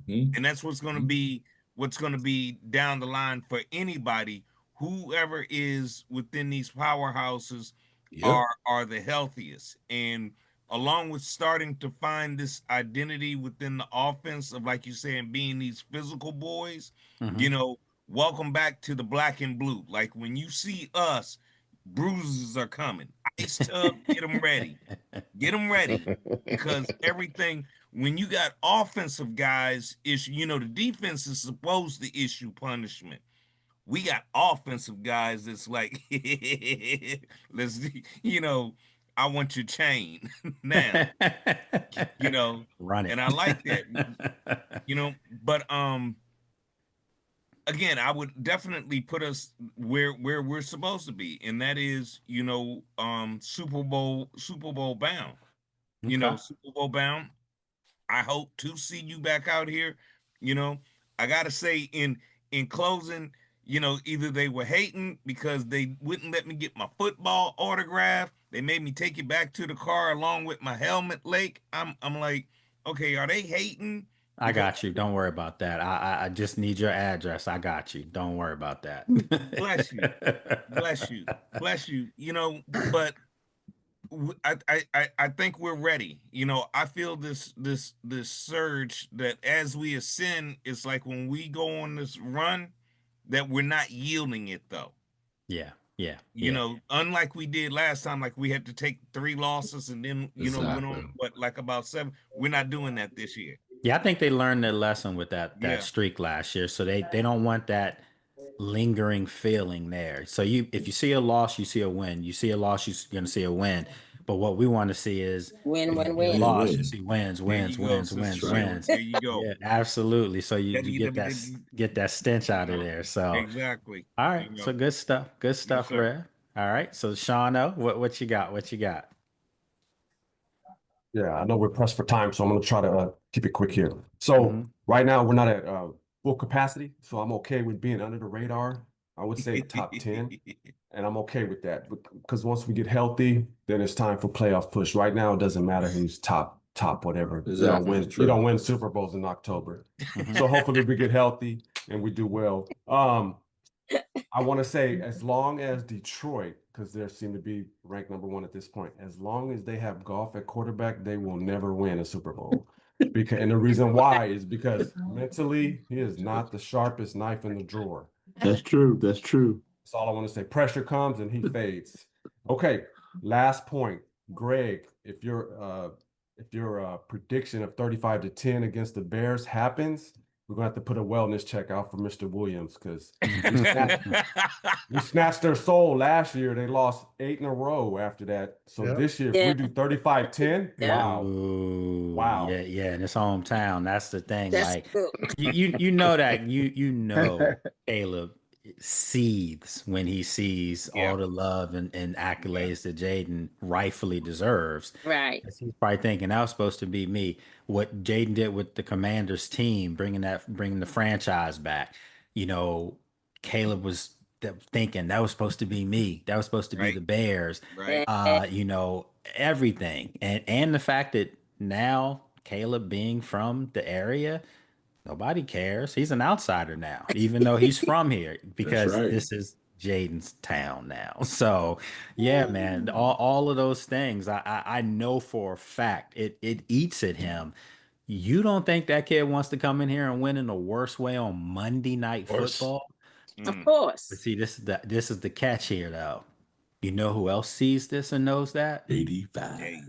Mhm. and that's what's going to be down the line for anybody, whoever is within these powerhouses Yep. are the healthiest. And along with starting to find this identity within the offense of, like you saying, being these physical boys, you Hmm. know welcome back to the black and blue. Like when you see us, bruises are coming. Ice tub, get them ready, because everything, when you got offensive guys issue, the defense is supposed to issue punishment. we got offensive guys that's like, let's, I want your chain now, Run it. and I like that, but again, I would definitely put us where we're supposed to be, and that is, Super Bowl bound. Okay. Super Bowl bound. I hope to see you back out here. I gotta say in closing, either they were hating because they wouldn't let me get my football autograph. They made me take it back to the car along with my helmet lake. I'm like, okay, are they hating? I got you. Don't worry about that. I just need your address. I got you. Don't worry about that. Bless you. Bless you. But I think we're ready. I feel this surge that as we ascend, it's like when we go on this run that we're not yielding it though. Yeah. Unlike we did last time, like we had to take 3 losses and then went on like about 7. We're not doing that this year. Yeah, I think they learned their lesson with that streak last year. So they don't want that lingering feeling there. So if you see a loss, you see a win. You see a loss, you're going to see a win. But what we want to see is win. Loss, you see wins. There you go. Yeah, absolutely. So you get that stench out of there. So exactly. All right. So good stuff. Good stuff, Red. All right. So Shawno, what you got? What you got? Yeah, I know we're pressed for time, so I'm going to try to keep it quick here. So right now we're not at full capacity, so I'm okay with being under the radar. I would say top 10, and I'm okay with that because once we get healthy, then it's time for playoff push. Right now, it doesn't matter who's top whatever. Exactly. You don't win Super Bowls in October. So hopefully we get healthy and we do well. I want to say as long as Detroit, because they seem to be ranked number 1 at this point, as long as they have Goff at quarterback, they will never win a Super Bowl. And the reason why is because mentally, he is not the sharpest knife in the drawer. That's true. That's all I want to say. Pressure comes and he fades. Okay, last point. Greg, if your prediction of 35-10 against the Bears happens, we're going to have to put a wellness check out for Mr. Williams because we snatched their soul last year. They lost 8 in a row after that. So this year, if we do 35-10, wow. Ooh, Wow. Yeah, in his hometown. That's the thing. That's like good. you know that you Caleb seethes when he sees all the love and accolades that Jayden rightfully deserves. Right. He's probably thinking that was supposed to be me. What Jayden did with the Commanders team, bringing the franchise back. Caleb was thinking that was supposed to be me. That was supposed to be the Bears. Right. Everything, and the fact that now Caleb being from the area, nobody cares. He's an outsider now, even though he's from here, because this is Jayden's town now. So yeah, man, all of those things, I know for a fact it eats at him. You don't think that kid wants to come in here and win in the worst way on Monday Night Football? Of course. But see, this is the catch here, though. You know who else sees this and knows that? 85.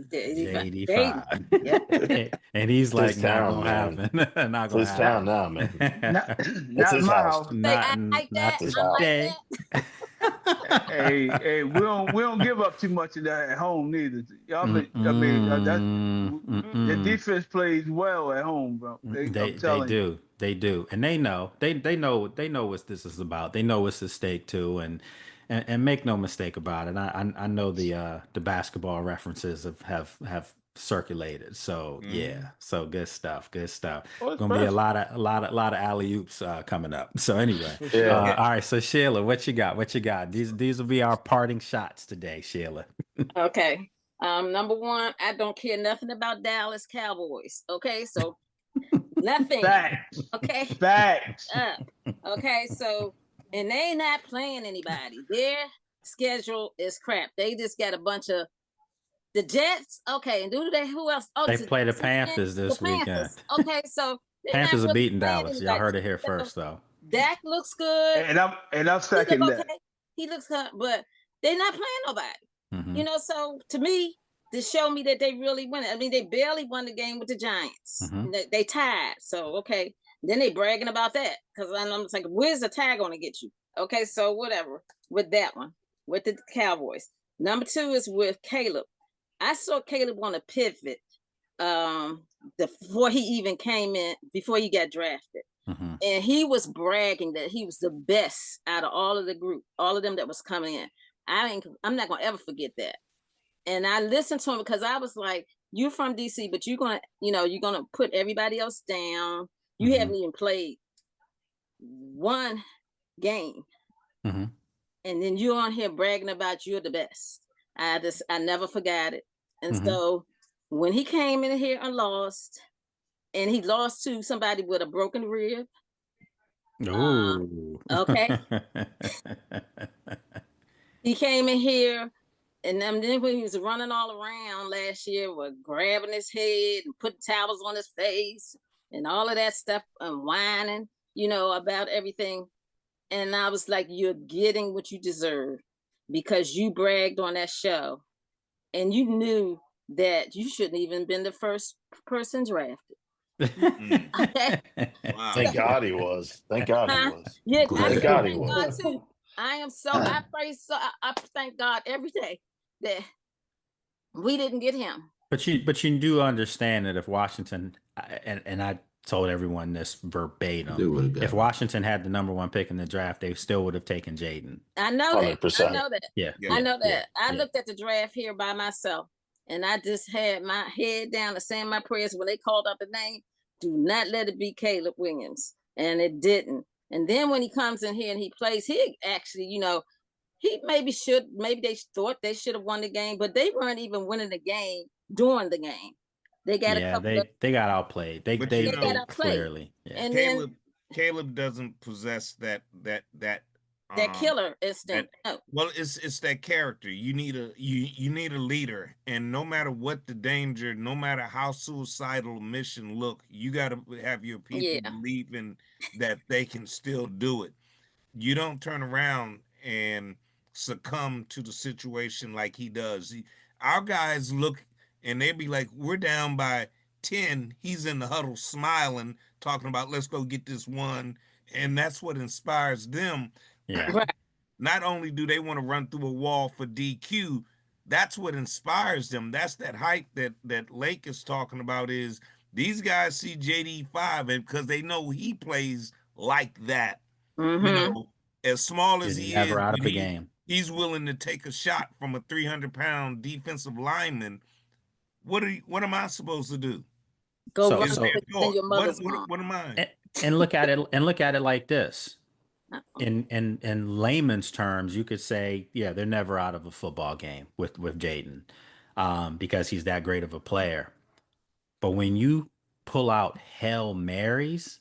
And he's like, not town, gonna happen. Not gonna happen. His town now, man. Not his my house. house. Not his today. Hey, we don't give up too much of that at home neither. Y'all, the defense plays well at home, bro. They do, and they know what this is about. They know what's at stake too, and make no mistake about it. I know the basketball references have circulated. So yeah, so good stuff. Gonna be a lot of alley oops coming up. So anyway, all right. So Sheila, what you got? These will be our parting shots today, Sheila. Okay. Number 1, I don't care nothing about Dallas Cowboys. Okay, so nothing. Facts. Okay. Facts. Okay, so and they not playing anybody. Their schedule is crap. They just got a bunch of the Jets. Okay, and who else? Oh, They play the Panthers this weekend. Okay, so Panthers are beating playing Dallas. anybody. Y'all heard it here first, though. Dak looks good. And I'm second that. He looks good, but they're not playing nobody. Mhm. So to me, to show me that they really win it. I mean, they barely won the game with the Giants. Mhm. They tied. So okay. Then they bragging about that because I'm just like, where's the tie going to get you? Okay, so whatever with that one, with the Cowboys. Number 2 is with Caleb. I saw Caleb on a pivot before he even came in, before he got drafted. And he was bragging that he was the best out of all of the group, all of them that was coming in. I'm not gonna ever forget that. And I listened to him because I was like, "You're from DC, but you're gonna put everybody else down. You haven't even played one game, and then you're on here bragging about you're the best." I never forgot it. And so when he came in here and lost, and he lost to somebody with a broken rib. Okay. He came in here, and then when he was running all around last year, was grabbing his head and putting towels on his face and all of that stuff and whining, about everything. And I was like, you're getting what you deserve because you bragged on that show and you knew that you shouldn't even been the first person drafted. Okay. Wow. Thank God he was. Thank God he was. Yeah, Thank God he was. God too. I am so I praise I thank God every day that we didn't get him. But you do understand that if Washington and I told everyone this verbatim, if Washington had the number 1 pick in the draft, they still would have taken Jayden. I know 100%. that. I know that. Yeah. I know that. I looked at the draft here by myself, and I just had my head down and saying my prayers when they called out the name. Do not let it be Caleb Williams. And it didn't. And then when he comes in here and he plays, he actually, he maybe they thought they should have won the game, but they weren't even winning the game during the game. They got they got outplayed. They got outplayed clearly. Yeah. And Caleb doesn't possess that killer instinct. Well, it's that character. You need a leader, and no matter what the danger, no matter how suicidal a mission look, you got to have your people believing that they can still do it. You don't turn around and succumb to the situation like he does. Our guys look and they be like, we're down by 10. He's in the huddle smiling, talking about let's go get this one. And that's what inspires them. Yeah. Right. Not only do they want to run through a wall for DQ, that's what inspires them. That's that hype that Lake is talking about, is these guys see JD5 and because they know he plays like that. As small as he never is, out of the game. He's willing to take a shot from a 300-pound defensive lineman. What am I supposed to do? Go run in your mother's what am I? And look at it like this. In layman's terms, you could say, yeah, they're never out of a football game with Jayden, because he's that great of a player. But when you pull out Hail Marys,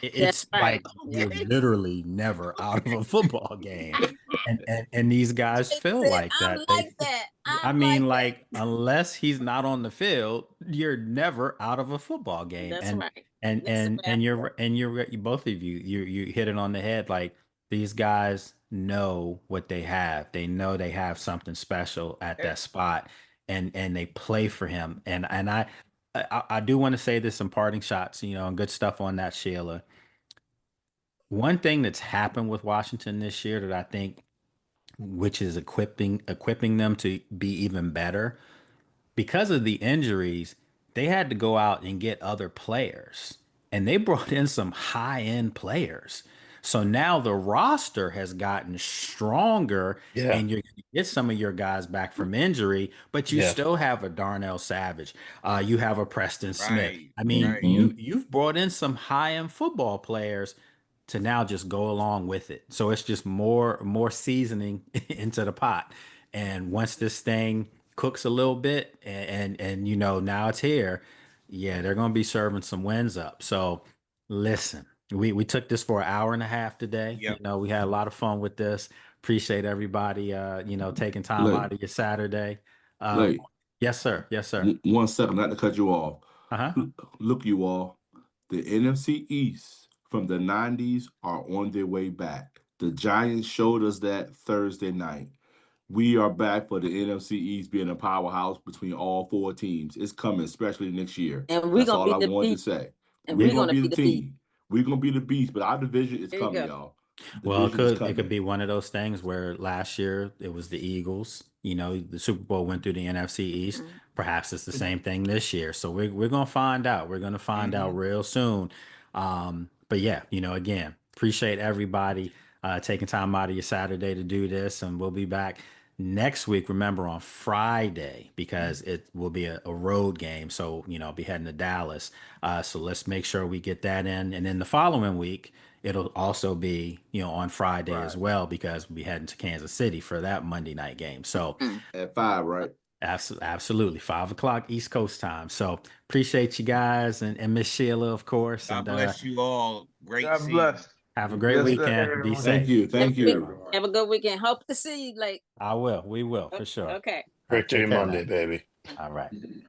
it's like you're literally never out of a football game. And these guys feel like that. I mean, unless he's not on the field, you're never out of a football game. That's right. And you're both of you hit it on the head. Like, these guys know what they have. They know they have something special at that spot, and they play for him. And I do want to say this in parting shots, and good stuff on that, Sheila. One thing that's happened with Washington this year that I think, which is equipping them to be even better, because of the injuries, they had to go out and get other players, and they brought in some high-end players. So now the roster has gotten stronger, and you're going to get some of your guys back from injury, but you still have a Darnell Savage. You have a Preston Smith. I mean, you've brought in some high-end football players to now just go along with it. So it's just more seasoning into the pot. And once this thing cooks a little bit and now it's here, they're going to be serving some wins up. So listen, we took this for an hour and a half today. We had a lot of fun with this. Appreciate everybody taking time out of your Saturday. Yes sir. 1 second, not to cut you off. Look, you all, the NFC East from the 90s are on their way back. The Giants showed us that Thursday night. We are back for the NFC East being a powerhouse between all 4 teams. It's coming, especially next year. And we're going to be the wanted to say. And we're going to be the team. We're going to be the beast, but our division is coming, y'all. Well, Division is it could coming. be one of those things where last year it was the Eagles. You know, the Super Bowl went through the NFC East. Perhaps it's the same thing this year. So we're gonna find out. We're gonna find out real soon. But yeah, you know, again, appreciate everybody taking time out of your Saturday to do this, and we'll be back next week. Remember on Friday because it will be a road game. So you know, I'll be heading to Dallas. So let's make sure we get that in, and then the following week. It'll also be, you know, on Friday as well because we'll be heading to Kansas City for that Monday night game. So At 5, right? absolutely 5 o'clock East Coast time. So appreciate you guys and Miss Sheila, of course. God And bless you all. Great God seeing bless. have a great Yes, sir. weekend. Be Everyone. safe. Thank you. Thank you, Have everyone. a good weekend. Hope to see you. Like, I will. We will for sure. okay. All right, Great take game care Monday, now. baby. All right.